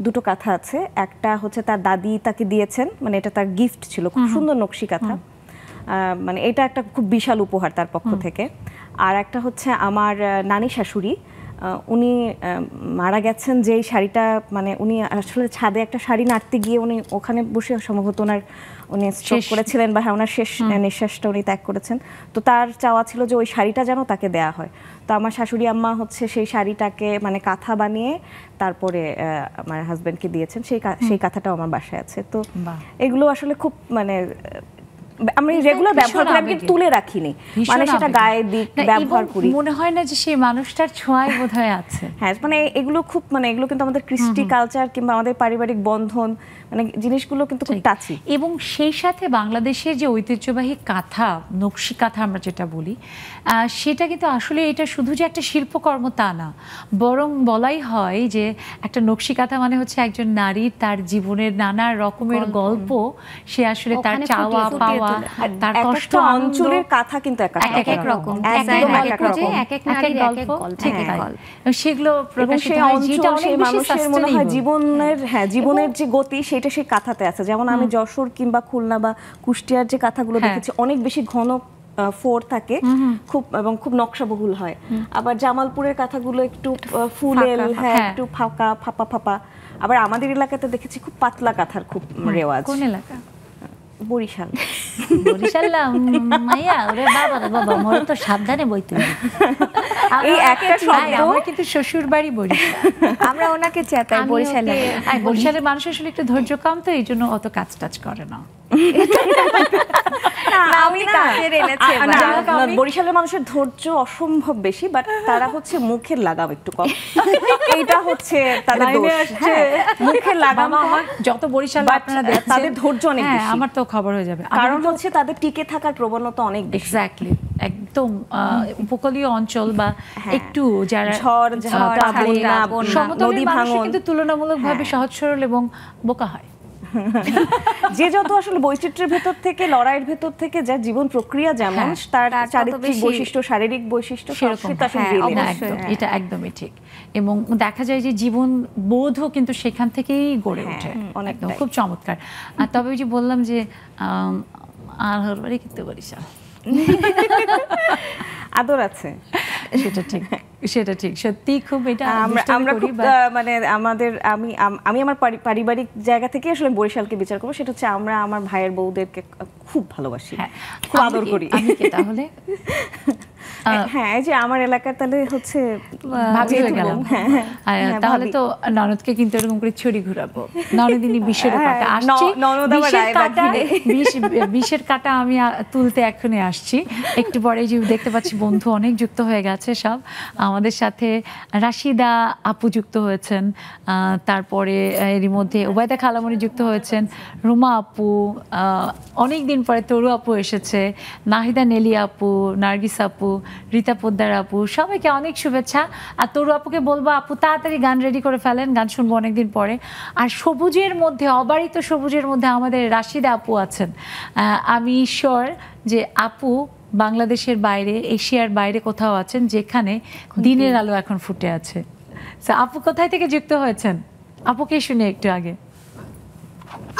2টো কাঁথা আছে, একটা হচ্ছে তার দাদি তাকে দিয়েছেন, মানে এটা তার গিফট ছিল, খুব সুন্দর নকশি কাঁথা, মানে এটা একটা খুব বিশাল উপহার তার পক্ষ থেকে। আর একটা হচ্ছে আমার নানি শাশুড়ি, উনি মারা গেছেন যেই শাড়িটা, মানে উনি আসলে ছাদে একটা শাড়ি নাড়তে গিয়ে উনি ওখানে বসে সম্ভবত উনি স্ট্রোক করেছিলেন, বা ওনার শেষ নিঃশ্বাসটা উনি ত্যাগ করেছেন। তো তার চাওয়া ছিল যে ওই শাড়িটা যেন তাকে দেয়া হয়। তো আমার শাশুড়ি আম্মা হচ্ছে সেই শাড়িটাকে মানে কাঁথা বানিয়ে তারপরে আমার হাজবেন্ডকে দিয়েছেন, সেই কাঁথাটাও আমার বাসায় আছে। তো এগুলো আসলে খুব মানে আমি রেগুলার ব্যবহার করি, আমি তুলে রাখিনি, মানে সেটা গায়ে দিক ব্যবহার করি, মনে হয় না যে সেই মানুষটার ছোঁয়াই বোধহয় আছে। হ্যাঁ, মানে এগুলো খুব, মানে এগুলো কিন্তু আমাদের কৃষ্টি কালচার কিংবা আমাদের পারিবারিক বন্ধন, মানে জিনিসগুলো কিন্তু খুব টাচি। এবং সেই সাথে বাংলাদেশের যে ঐতিহ্যবাহী কাঁথা, নকশি কাঁথা আমরা যেটা বলি, সেটা কিন্তু আসলে এটা শুধু যে একটা শিল্পকর্ম তা না, বরং বলাই হয় যে একটা নকশি কাঁথা মানে হচ্ছে একজন নারীর তার জীবনের নানা রকমের গল্প, সে আসলে তার চাওয়া পাওয়া, তার কষ্ট, অঞ্চলের কাঁথা কিন্তু এক এক রকম, সেগুলো প্রকাশিত হয়, যেটা অনেক বেশি সাস্টেনেবল। জীবনের যে গতি সেটা সেই কাঁথাতে আছে। যেমন আমি যশোর কিংবা খুলনা বা কুষ্টিয়ার যে কাঁথাগুলো দেখেছি, অনেক বেশি ঘন ফোর থাকে, খুব এবং খুব নকশাবহুল হয়। আবার জামালপুরের কাঁথাগুলো একটু ফুলেল, হ্যাঁ একটু ফাঁকা ফাঁপা। আবার আমাদের এলাকাতে দেখেছি খুব পাতলা কাঁথার খুব রেওয়াজ। কোন এলাকা? বরিশাল। মাইয়া ওরে বাবা রে বাবা, মোর তো সাবধানে বইতে এই একটা শব্দ। আমার কিন্তু শ্বশুর বাড়ি বরিশাল, আমরা ওনাকে চেতাই বরিশালে। বরিশালের মানুষ আসলে একটু ধৈর্য কম, তো এই জন্য অত কাজ টাজ করে না। বরিশালের মানুষের ধৈর্য অসম্ভব বেশি, বাট তারা হচ্ছে মুখের লাগাম একটু কম, এইটা হচ্ছে তাদের দোষ। মুখের লাগাম, যত বরিশাল আপনারা দেখছেন তাদের ধৈর্য অনেক বেশি। আমার তো খবর হয়ে যাবে, কারণ হচ্ছে তাদের টিকে থাকার প্রবণতা অনেক বেশি। এক্স্যাক্টলি, একদম উপকূলীয় অঞ্চল বা একটু যারা ঝড় বন্যা, নদী ভাঙন, কিন্তু তুলনামূলকভাবে সহজ সরল এবং বোকা হয়। যে যত আসলে বৈচিত্র্যের ভেতর থেকে, লড়াইয়ের ভেতর থেকে যা জীবন প্রক্রিয়া, যেমন তার চারিত্রিক বৈশিষ্ট্য, শারীরিক বৈশিষ্ট্য, এটা একদমই ঠিক। এবং দেখা যায় যে জীবন বোধও কিন্তু সেখান থেকেই গড়ে ওঠে, একদম খুব চমৎকার। আর তবে ওই যে বললাম যে আর বাড়ি কিন্তু বরিশাল, আদর আছে, সেটা ঠিক। সেটা ঠিক, সত্যি খুব এটা আমরা দুষ্টামি করি, খুব but মানে আমি আমার পারিবারিক জায়গা থেকে আসলে বরিশালকে বিচার করবো, সেটা হচ্ছে আমরা আমার ভাইয়ের বউদেরকে খুব ভালোবাসি, হ্যাঁ, খুব আদর করি। আমি কি তাহলে হ্যাঁ, এই যে আমার এলাকার তাহলে হচ্ছে ভাবি হয়ে গেলাম। তাহলে তো ননদকে কিন্তু এরকম করে ছড়ি ঘুরাবো, ননদিনী বিষের কাটা আসছে, বিষের কাটা আমি তুলতে এখনই আসছি। একটু পরে যে দেখতে পাচ্ছি বন্ধু অনেক যুক্ত হয়ে গেছে সব আমাদের সাথে। রাশিদা আপু যুক্ত হয়েছেন, তারপরে এরই মধ্যে ওবায়দা খালামণি যুক্ত হয়েছেন, রুমা আপু, অনেক দিন পরে তরু আপু এসেছে, নাহিদা নেলি আপু, নার্গিস আপু, রীতা পোদ্দার আপু, সবাইকে অনেক শুভেচ্ছা। আর তরু আপুকে বলবো আপু তাড়াতাড়ি গান রেডি করে ফেলেন, গান শুনবো অনেকদিন পরে। আর সবুজের মধ্যে, অবারিত সবুজের মধ্যে আমাদের রাশিদা আপু আছেন। আমি ঈশ্বর যে আপু বাংলাদেশের বাইরে, এশিয়ার বাইরে কোথাও আছেন যেখানে দিনের আলো এখন ফুটে আছে। আপু কোথায় থেকে যুক্ত হয়েছেন? আপুকে শুনে একটু আগে।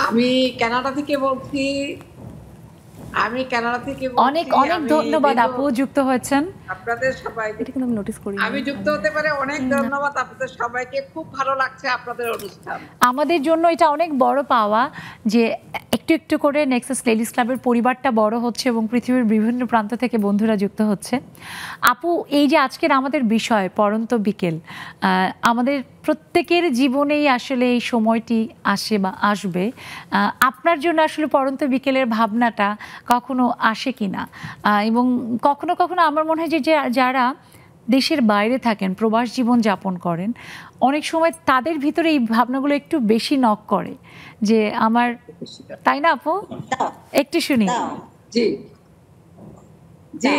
আমি কানাডা থেকে বলছি। অনেক অনেক ধন্যবাদ আপু যুক্ত হয়েছেন। আপনাদের সবাইকে এটা কিন্তু আমি নোটিস করি, আমি যুক্ত হতে পারে অনেক ধন্যবাদ আপনাদের সবাইকে, খুব ভালো লাগছে আপনাদের অনুষ্ঠান। আমাদের জন্য এটা অনেক বড় পাওয়া যে একটু একটু করে নেক্সাস লেডিস ক্লাবের পরিবারটা বড় হচ্ছে এবং পৃথিবীর বিভিন্ন প্রান্ত থেকে বন্ধুরা যুক্ত হচ্ছে। আপু, এই যে আজকের আমাদের বিষয় পড়ন্ত বিকেল, আমাদের প্রত্যেকের জীবনেই আসলে এই সময়টি আসে বা আসবে। আপনার জন্য আসলে পড়ন্ত বিকেলের ভাবনাটা কখনো আসে কিনা, এবং কখনো কখনো আমার মনে হয় যে যারা দেশের বাইরে থাকেন, প্রবাস জীবন যাপন করেন, অনেক সময় তাদের ভিতরে এই ভাবনাগুলো একটু বেশি নক করে যে আমার, তাই না আপু? একটু শুনি। জি জি,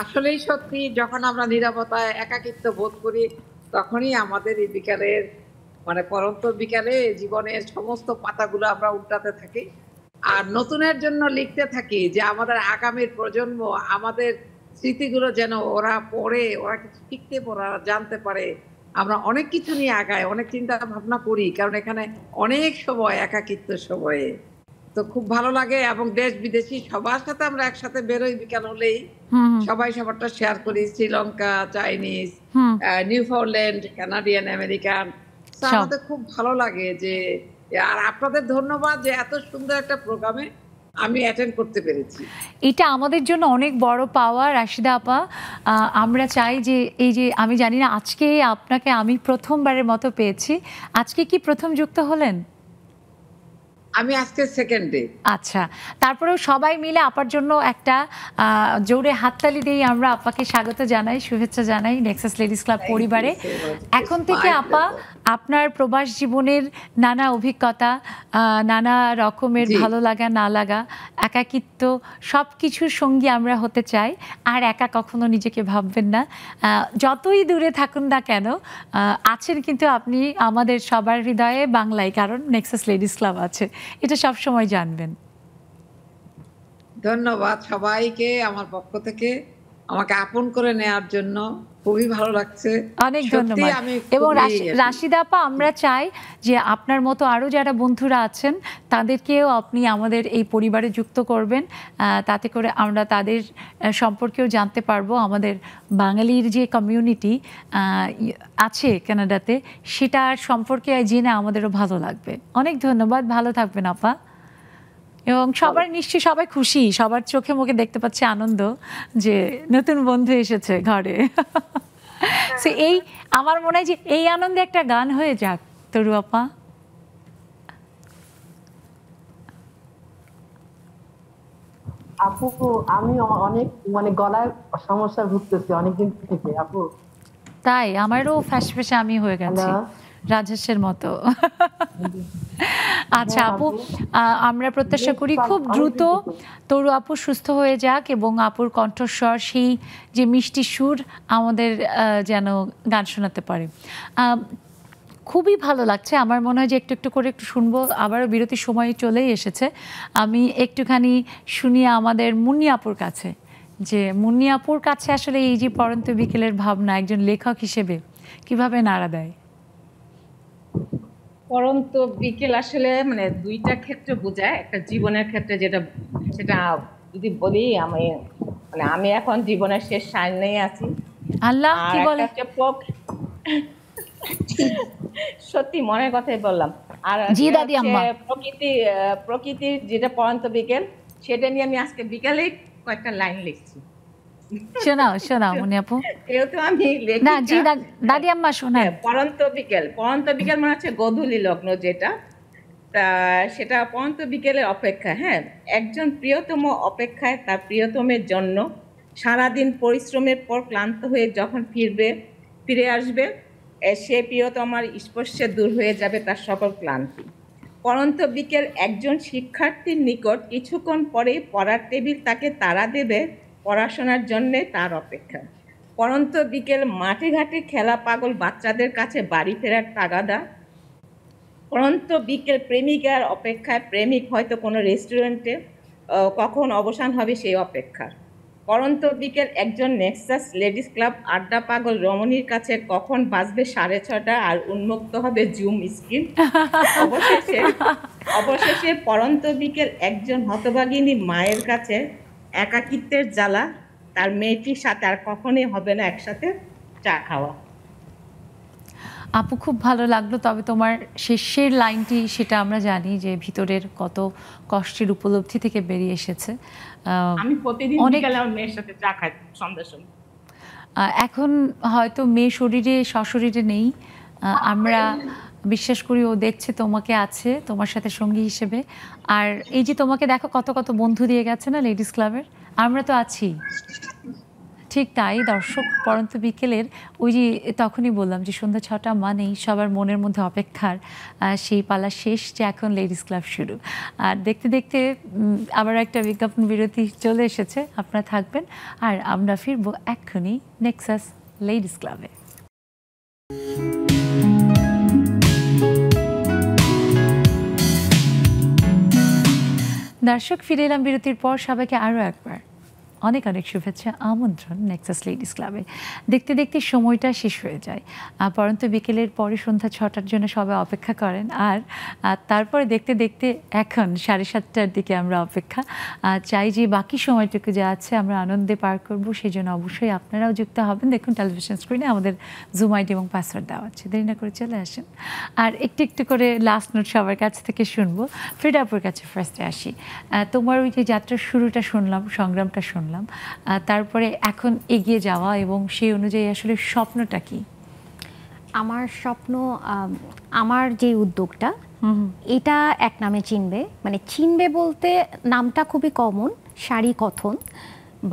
আসলেই সত্যি, যখন আমরা নীরবতায় একাকিত্ব বোধ করি তখনই আমাদের এই বিকালের মানে পড়ন্ত বিকালে জীবনের সমস্ত পাতাগুলো আমরা উল্টাতে থাকি আর নতুনের জন্য লিখতে থাকি যে আমাদের আগামীর প্রজন্ম আমাদের স্মৃতিগুলো যেন ওরা পড়ে, ওরা কিছু শিখতে পারে, জানতে পারে। আমরা অনেক কিছু নিয়ে আগাই, অনেক চিন্তা ভাবনা করি, কারণ এখানে অনেক সময় একাকিত্ব সময়ে তো খুব ভালো লাগে। এবং দেশ বিদেশি সবার সাথে আমরা একসাথে বেরোই, বিকাল হলেই সবাই সবারটা শেয়ার করি, Sri Lanka, Chinese, Newfoundland, Canadian, American. আমাদের খুব ভালো লাগে যে, আর আপনাদের ধন্যবাদ যে এত সুন্দর একটা প্রোগ্রামে আমি অ্যাটেন্ড করতে পেরেছি। এটা আমাদের জন্য অনেক বড় পাওয়া রাশিদা আপা। আমরা চাই যে এই যে, আমি জানি না আজকে আপনাকে আমি প্রথমবারের মতো পেয়েছি, আজকে কি প্রথম যুক্ত হলেন? আমি আজকে সেকেন্ড ডে। আচ্ছা, তারপরেও সবাই মিলে আপার জন্য একটা জোরে হাততালি দিয়ে আমরা আপাকে স্বাগত জানাই, শুভেচ্ছা জানাই নেক্সাস লেডিস ক্লাব পরিবারে। এখন থেকে আপা আপনার প্রবাস জীবনের নানা অভিজ্ঞতা, নানা রকমের ভালো লাগা না লাগা, একাকিত্ব, সব কিছুর সঙ্গী আমরা হতে চাই। আর একা কখনো নিজেকে ভাববেন না, যতই দূরে থাকুন না কেন আছেন কিন্তু আপনি আমাদের সবার হৃদয়ে বাংলায়, কারণ নেক্সাস লেডিস ক্লাব আছে, এটা সব সময় জানবেন। ধন্যবাদ সবাইকে আমার পক্ষ থেকে আমাকে আপন করে নেওয়ার জন্য, খুবই ভালো লাগছে, অনেক ধন্যবাদ। এবং রাশিদা আপা, আমরা চাই যে আপনার মতো আরো যারা বন্ধুরা আছেন তাদেরকেও আপনি আমাদের এই পরিবারে যুক্ত করবেন, তাতে করে আমরা তাদের সম্পর্কেও জানতে পারবো। আমাদের বাঙালির যে কমিউনিটি আছে কানাডাতে, সেটার সম্পর্কে জেনে আমাদেরও ভালো লাগবে। অনেক ধন্যবাদ, ভালো থাকবেন আপা। এবং সবার নিশ্চয়ই সবাই খুশি, সবার চোখে মুখে দেখতে পাচ্ছে আনন্দ যে নতুন বন্ধু এসেছে ঘরে। এই আমার মনে হয় যে এই আনন্দে একটা গান হয়ে যাক, তরু আপা। আপু, আমি অনেক মানে গলার সমস্যা ভুগতেছি অনেকদিন থেকে আপু। তাই? আমারও ফ্যাসফ্যাসে আমি হয়ে গেছি রাজেশের মতো। আচ্ছা আপু, আমরা প্রত্যাশা করি খুব দ্রুত তরু আপু সুস্থ হয়ে যাক এবং আপুর কণ্ঠস্বর, সেই যে মিষ্টি সুর আমাদের যেন গান শোনাতে পারে। খুবই ভালো লাগছে, আমার মনে হয় যে একটু একটু করে একটু শুনবো, আবারও বিরতির সময় চলেই এসেছে। আমি একটুখানি শুনি আমাদের মুন্নি আপুর কাছে, যে মুন্নি আপুর কাছে আসলে এই যে পড়ন্ত বিকেলের ভাবনা একজন লেখক হিসেবে কিভাবে নাড়া দেয়। পড়ন্ত বিকেল আসলে মানে দুইটা ক্ষেত্রে বোঝায়, একটা জীবনের ক্ষেত্রে সেটা যদি বলি, আমি এখন জীবনের শেষ সামনেই আছি, আল্লাহ আর কি একটা বলে? হচ্ছে সত্যি মনের কথাই বললাম। আর জি একটা দাদি হচ্ছে আম্মা। প্রকৃতির যেটা পড়ন্ত বিকেল, সেটা নিয়ে আমি আজকে বিকালে কয়েকটা লাইন লিখছি। শোনাও শোনাও মনি আপু। যেহেতু আমি না জি লেখিকা, দাদি আম্মা শোনান। পড়ন্ত বিকেল মানে হচ্ছে গোধূলি লগ্ন যেটা, তা সেটা পড়ন্ত বিকেলের অপেক্ষা। হ্যাঁ, একজন প্রিয়তম অপেক্ষায় তার প্রিয়তমের জন্য সারাদিন পরিশ্রমের পর ক্লান্ত হয়ে যখন ফিরে আসবে, সে প্রিয়তমার স্পর্শে দূর হয়ে যাবে তার সকল ক্লান্তি। পড়ন্ত বিকেল একজন শিক্ষার্থীর নিকট কিছুক্ষণ পরে পড়ার টেবিল তাকে তাড়া দেবে, পড়াশোনার জন্যে তার অপেক্ষা। পড়ন্ত বিকেল মাঠে ঘাটে খেলা পাগল বাচ্চাদের কাছে বাড়ি ফেরার তাগাদা। পড়ন্ত বিকেল প্রেমিকার অপেক্ষায় প্রেমিক হয়তো কোনো রেস্টুরেন্টে, কখন অবসান হবে সেই অপেক্ষার। পড়ন্ত বিকেল একজন নেক্সাস লেডিস ক্লাব আড্ডা পাগল রমণীর কাছে কখন বাজবে 6:30 আর উন্মুক্ত হবে জুম স্ক্রিন। অবশেষে পড়ন্ত বিকেল একজন হতভাগিনী মায়ের কাছে একাকিত্বের জ্বালা, তার মেয়েটির সাথে আর কখনোই হবে না একসাথে চা খাওয়া। আপু খুব ভালো লাগলো, তবে তোমার শেষের লাইনটি সেটা আমরা জানি যে ভিতরের কত কষ্টের উপলব্ধি থেকে বেরিয়ে এসেছে। আমি প্রতিদিন বিকালে আমার মেয়ের সাথে চা খাই সন্ধ্যার সময়। এখন হয়তো মেয়ে শরীরে সশরীরে নেই, আমরা বিশ্বাস করি ও দেখছে তোমাকে, আছে তোমার সাথে সঙ্গী হিসেবে। আর এই যে তোমাকে দেখো কত কত বন্ধু দিয়ে গেছে না লেডিস ক্লাবের, আমরা তো আছি। ঠিক তাই দর্শক, পড়ন্ত বিকেলের ওই যে তখনই বললাম যে সন্ধ্যা 6টা মানেই সবার মনের মধ্যে অপেক্ষার সেই পালা শেষ, যে এখন লেডিস ক্লাব শুরু। আর দেখতে দেখতে আবার একটা বিজ্ঞাপন বিরতি চলে এসেছে, আপনারা থাকবেন আর আমরা ফিরবো এক্ষুনি নেক্সাস লেডিস ক্লাবে। দর্শক ফিরে এলাম বিরতির পর। সবাইকে আরও একবার অনেক অনেক শুভেচ্ছা, আমন্ত্রণ নেক্সাস লেডিস ক্লাবে। দেখতে দেখতে সময়টা শেষ হয়ে যায়। পরন্ত বিকেলের পরে সন্ধ্যা 6টার জন্য সবাই অপেক্ষা করেন, আর তারপরে দেখতে দেখতে এখন 7:30টার দিকে আমরা অপেক্ষা চাই যে বাকি সময়টুকু যা আছে আমরা আনন্দে পার করব। সেই জন্য অবশ্যই আপনারাও যুক্ত হবেন। দেখুন টেলিভিশন স্ক্রিনে আমাদের জুম আইডি এবং পাসওয়ার্ড দেওয়া আছে, দেরি না করে চলে আসেন। আর একটু একটু করে লাস্ট নোট সবার কাছ থেকে শুনবো। ফ্রিডাপুর কাছে ফার্স্টে আসি। তোমার ওই যে যাত্রার শুরুটা শুনলাম, সংগ্রামটা শুনলাম, তারপরে এখন এগিয়ে যাওয়া এবং সেই অনুযায়ী আসলে স্বপ্নটা কি? আমার স্বপ্ন, আমার যে উদ্যোগটা, এটা এক নামে চিনবে, মানে চিনবে বলতে নামটা খুবই কমন, শাড়ি কথন,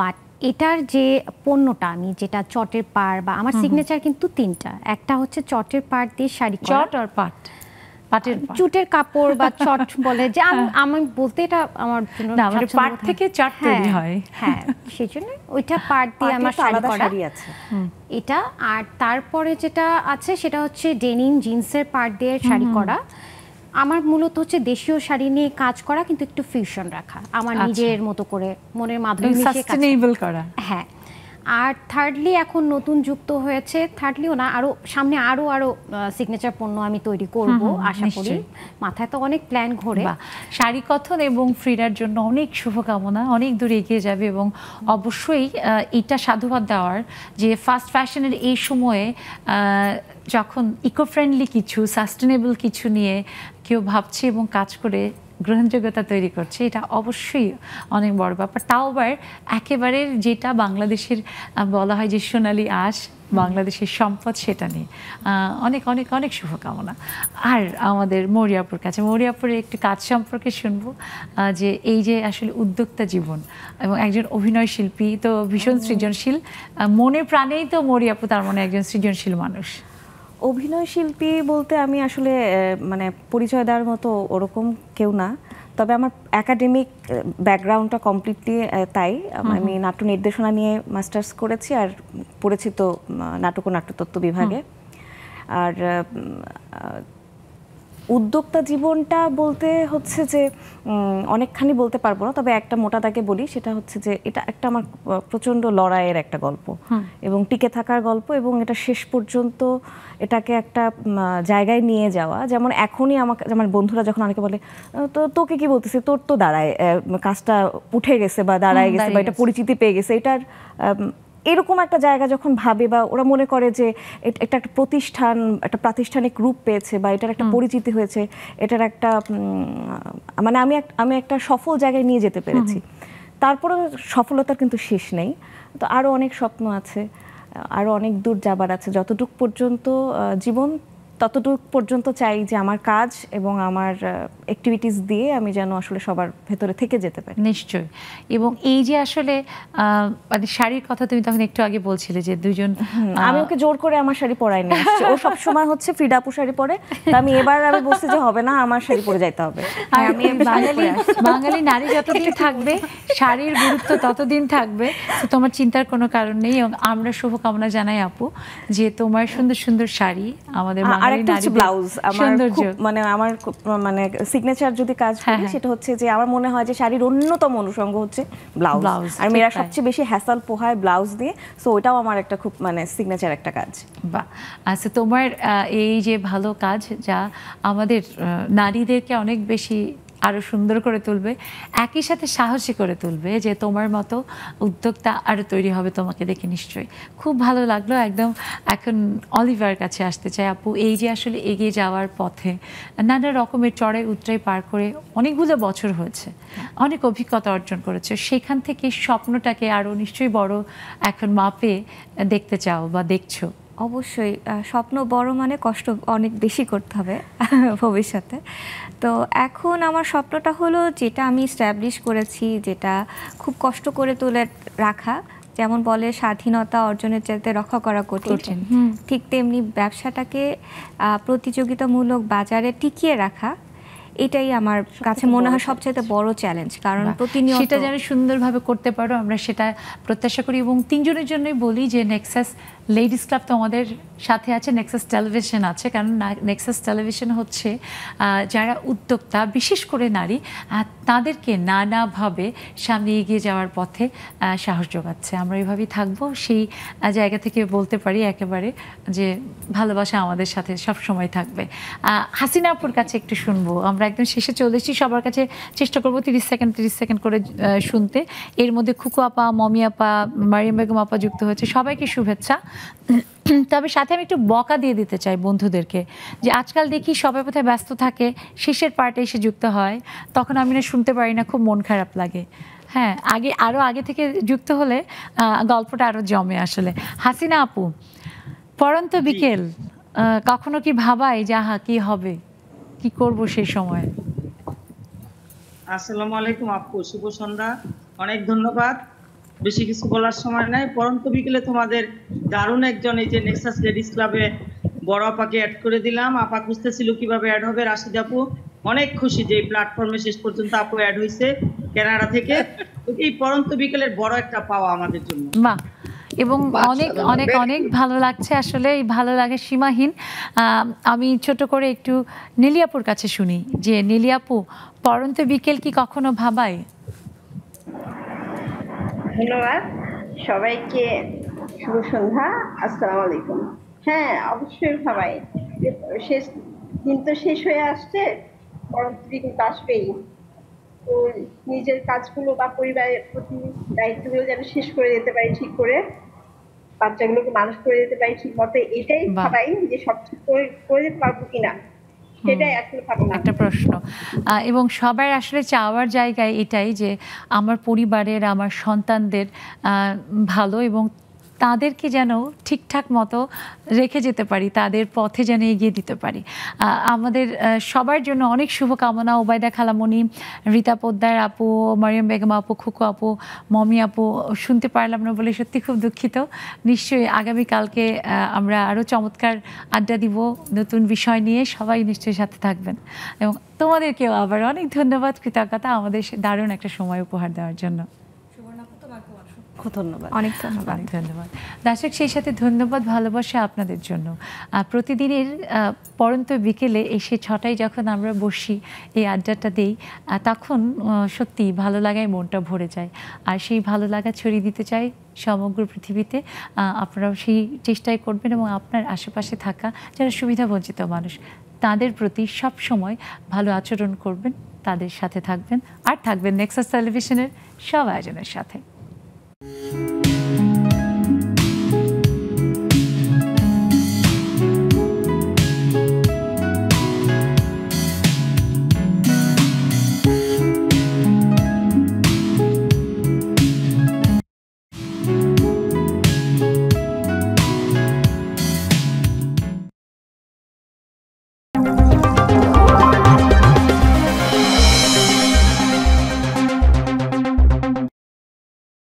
বাট এটার যে পণ্যটা, আমি যেটা চটের পাড় বা আমার সিগনেচার কিন্তু 3টা। একটা হচ্ছে চটের পাড় দিয়ে শাড়ি, চট আর পাট, চুটের কাপড় বা চট বলে যে আমি বলতে, এটা আমার জন্য না, মানে পাট থেকে চট তৈরি হয়। হ্যাঁ, সেজন্য ওইটা পাট দিয়ে আমার শাড়ি আছে এটা। আর তারপরে যেটা আছে সেটা হচ্ছে ডেনিম জিন্সের পাট দিয়ে শাড়ি করা। আমার মূলত হচ্ছে দেশীয় শাড়ি নিয়ে কাজ করা, কিন্তু একটু ফিউশন রাখা, আমার নিজের মতো করে মনের মাধ্যমে সাস্টেইনেবল করা। হ্যাঁ। আর থার্ডলি এখন নতুন যুক্ত হয়েছে, থার্ডলিও না, আরো সামনে আরো সিগনেচার পণ্য আমি তৈরি করব আশা করি। মাথায় তো অনেক প্ল্যান ঘোরে। শাড়ি কথন এবং ফ্রিডার জন্য অনেক শুভকামনা, অনেক দূর এগিয়ে যাবে। এবং অবশ্যই এটা সাধুবাদ দেওয়ার যে ফাস্ট ফ্যাশনের এই সময়ে যখন ইকো ফ্রেন্ডলি কিছু, সাস্টেনেবল কিছু নিয়ে কেউ ভাবছে এবং কাজ করে গ্রহণযোগ্যতা তৈরি করছে, এটা অবশ্যই অনেক বড় ব্যাপার। তাও আবার একেবারে যেটা বাংলাদেশের বলা হয় যে সোনালী আঁশ, বাংলাদেশের সম্পদ, সেটা নিয়ে অনেক অনেক অনেক শুভকামনা। আর আমাদের মরিয়াপুর কাছে, মরিয়াপুরের একটু কাজ সম্পর্কে শুনবো, যে এই যে আসলে উদ্যোক্তা জীবন এবং একজন অভিনয় শিল্পী তো ভীষণ সৃজনশীল, মনে প্রাণেই তো মরিয়াপু তার মনে একজন সৃজনশীল মানুষ। অভিনয় শিল্পী বলতে আমি আসলে মানে পরিচয় দেওয়ার মতো ওরকম কেউ না, তবে আমার একাডেমিক ব্যাকগ্রাউন্ডটা কমপ্লিটলি তাই। আমি নাট্য নির্দেশনা নিয়ে মাস্টার্স করেছি আর পড়েছি তো নাটক ও নাট্যতত্ত্ব বিভাগে। আর উদ্যোক্তা জীবনটা বলতে হচ্ছে যে অনেকখানি বলতে পারবো না, তবে একটা মোটা দাগে বলি, সেটা হচ্ছে যে এটা একটা আমার প্রচণ্ড লড়াইয়ের একটা গল্প এবং টিকে থাকার গল্প, এবং এটা শেষ পর্যন্ত এটাকে একটা জায়গায় নিয়ে যাওয়া। যেমন এখনই আমাকে আমার বন্ধুরা যখন অনেকে বলে তো তোকে কি বলতেছি, তোর তো দাঁড়ায় কাজটা উঠে গেছে বা দাঁড়ায় গেছে বা এটা পরিচিতি পেয়ে গেছে, এটার এরকম একটা জায়গা যখন ভাবে বা ওরা মনে করে যে এটা একটা প্রতিষ্ঠান, একটা প্রাতিষ্ঠানিক রূপ পেয়েছে বা এটার একটা পরিচিতি হয়েছে, এটার একটা মানে আমি একটা সফল জায়গায় নিয়ে যেতে পেরেছি, তারপরে সফলতার কিন্তু শেষ নেই। তো আরও অনেক স্বপ্ন আছে, আরও অনেক দূর যাবার আছে। যতটুকু পর্যন্ত জীবন, ততটুকু পর্যন্ত চাই যে আমার কাজ এবং আমার অ্যাক্টিভিটিস দিয়ে আমি যেন আসলে সবার ভেতরে থেকে যেতে পারি। নিশ্চয়ই। এবং এই যে আসলে মানে শাড়ির কথা তুমি তখন একটু আগে বলছিলে যে দুজন, আমি ওকে জোর করে আমার শাড়ি পরাই নিয়ে আসছি। ও সবসময় হচ্ছে ফ্রিডা আপু শাড়ি পরে, আমি এবার বলছি যে হবে না, আমার শাড়ি পরে যাইতে হবে। আর আমি বাঙালি নারী যতদিন থাকবে শাড়ির গুরুত্ব ততদিন থাকবে, তো তোমার চিন্তার কোনো কারণ নেই। এবং আমরা শুভকামনা জানাই আপু যে তোমার সুন্দর সুন্দর শাড়ি আমাদের ব্লাউজ আমার মানে সিগনেচার যদি কাজ করি সেটা হচ্ছে যে আমার মনে হয় যে শাড়ির অন্যতম অনুষঙ্গ হচ্ছে ব্লাউজ, আর মেয়েরা সবচেয়ে বেশি হ্যাসল পোহায় ব্লাউজ দিয়ে, সো ওটাও আমার একটা খুব মানে সিগনেচার একটা কাজ। বাহ, আচ্ছা তোমার এই যে ভালো কাজ যা আমাদের নারীদেরকে অনেক বেশি আরো সুন্দর করে তুলবে, একই সাথে সাহসী করে তুলবে, যে তোমার মতো উদ্যোক্তা আরো তৈরি হবে তোমাকে দেখে। নিশ্চয়ই খুব ভালো লাগলো। একদম এখন অলিভার কাছে আসতে চাই আপু, এই যে আসলে এগিয়ে যাওয়ার পথে নানা রকমের চড়াই উতরাই পার করে অনেকগুলো বছর হয়েছে, অনেক অভিজ্ঞতা অর্জন করেছে, সেখান থেকে স্বপ্নটাকে আরো নিশ্চয়ই বড় এখন মাপে দেখতে চাও বা দেখছো। অবশ্যই স্বপ্ন বড় মানে কষ্ট অনেক বেশি করতে হবে ভবিষ্যতে। তো এখন আমার স্বপ্নটা হলো যেটা আমি স্ট্যাবলিশ করেছি, যেটা খুব কষ্ট করে তুলে রাখা, যেমন বলে স্বাধীনতা অর্জনের চাইতে রক্ষা করা কঠিন, ঠিক তেমনি ব্যবসাটাকে প্রতিযোগিতামূলক বাজারে টিকিয়ে রাখা, এটাই আমার কাছে মনে হয় সবচেয়ে বড় চ্যালেঞ্জ। কারণ প্রতিনিয়ত সেটা যেন সুন্দরভাবে করতে পারো, আমরা সেটা প্রত্যাশা করি। এবং তিনজনের জন্যই বলি যে নেক্সাস লেডিস ক্লাব তো আমাদের সাথে আছে, নেক্সাস টেলিভিশন আছে, কারণ নেক্সাস টেলিভিশন হচ্ছে যারা উদ্যোক্তা, বিশেষ করে নারী, তাদেরকে নানাভাবে সামনে এগিয়ে যাওয়ার পথে সাহস যোগাচ্ছে। আমরা এইভাবেই থাকবো, সেই জায়গা থেকে বলতে পারি একেবারে যে ভালোবাসা আমাদের সাথে সব সময় থাকবে। হাসিনা আপুর কাছে একটু শুনবো, আমরা একদম শেষে চলে এসেছি, সবার কাছে চেষ্টা করবো 30 সেকেন্ড করে শুনতে। এর মধ্যে খুকু আপা, মমি আপা, মারিয়াম বেগম আপা যুক্ত হয়েছে, সবাইকে শুভেচ্ছা। তবে সাথে আমি একটু বকা দিয়ে দিতে চাই বন্ধুদেরকে, যে আজকাল দেখি সবাই কোথায় ব্যস্ত থাকে, শেষের পার্টে এসে যুক্ত হয়, তখন আমি না শুনতে পারি না, খুব মন খারাপ লাগে। হ্যাঁ, আগে থেকে যুক্ত হলে গল্পটা আরো জমে আসলে। হাসিনা আপু, পড়ন্ত বিকেল কখনো কি ভাবায় যে আহা কি হবে, কি করব সেই সময়? আসসালামু আলাইকুম আপু, শুভ সন্ধ্যা, অনেক ধন্যবাদ। বেশি কিছু বলার সময় নাই। পরন্ত বিকেলে তোমাদের দারুণ একজন, এই যে নেক্সাস লেডিস ক্লাবে বড় আপাকে অ্যাড করে দিলাম। আপা খুঁজতেছিল কিভাবে অ্যাড হবে, রাশিদ আপু অনেক খুশি যে এই প্ল্যাটফর্মে শেষ পর্যন্ত আপু অ্যাড হয়েছে কানাডা থেকে। এই পরন্ত বিকেলের বড় একটা পাওয়া আমাদের জন্য। বাহ, এবং অনেক অনেক অনেক ভালো লাগছে আসলে, এই ভালো লাগে সীমাহীন। আমি ছোট করে একটু নীলিয়াপুর কাছে শুনি, যে নীলিয়াপু, পরন্ত বিকেল কি কখনো ভাবায়? ধন্যবাদ সবাইকে, শুভ সন্ধ্যা, আসসালামু আলাইকুম। হ্যাঁ, অবশ্যই ভাবাই, শেষ দিন তো শেষ হয়ে আসছে, পরন্ত বিকেল তো আসবেই। তো নিজের কাজগুলো বা পরিবারের প্রতি দায়িত্বগুলো যেন শেষ করে যেতে পারি ঠিক করে, বাচ্চাগুলোকে মানুষ করে যেতে পারি ঠিক মতো, এটাই ভাবাই যে সব ঠিক করে যেতে পারবো কিনা, সেটাই আসলে ভাবনা, একটা প্রশ্ন। এবং সবার আসলে চাওয়ার জায়গায় এটাই যে আমার পরিবারের, আমার সন্তানদের ভালো, এবং তাদেরকে যেন ঠিকঠাক মতো রেখে যেতে পারি, তাদের পথে যেন এগিয়ে দিতে পারি। আমাদের সবার জন্য অনেক শুভকামনা। ওবায়দা খালামণি, রীতা পোদ্দার আপু, মারিয়াম বেগম আপু, খুকু আপু, মমি আপু শুনতে পারলাম না বলে সত্যি খুব দুঃখিত। নিশ্চয়ই আগামীকালকে আমরা আরও চমৎকার আড্ডা দিব নতুন বিষয় নিয়ে, সবাই নিশ্চয়ই সাথে থাকবেন। এবং তোমাদেরকেও আবার অনেক ধন্যবাদ, কৃতজ্ঞতা আমাদের দারুণ একটা সময় উপহার দেওয়ার জন্য। ধন্যবাদ, অনেক ধন্যবাদ দর্শক, সেই সাথে ধন্যবাদ ভালোবাসা আপনাদের জন্য। প্রতিদিনের পরন্ত বিকেলে এসে 6টায় যখন আমরা বসি, এই আড্ডাটা দেই, তখন সত্যি ভালো লাগায় মনটা ভরে যায়। আর সেই ভালো লাগা ছড়িয়ে দিতে চাই সমগ্র পৃথিবীতে। আপনারাও সেই চেষ্টাই করবেন, এবং আপনার আশেপাশে থাকা যারা সুবিধাবঞ্চিত মানুষ, তাদের প্রতি সব সময় ভালো আচরণ করবেন, তাদের সাথে থাকবেন, আর থাকবেন নেক্সাস টেলিভিশনের সব আয়োজনের সাথে।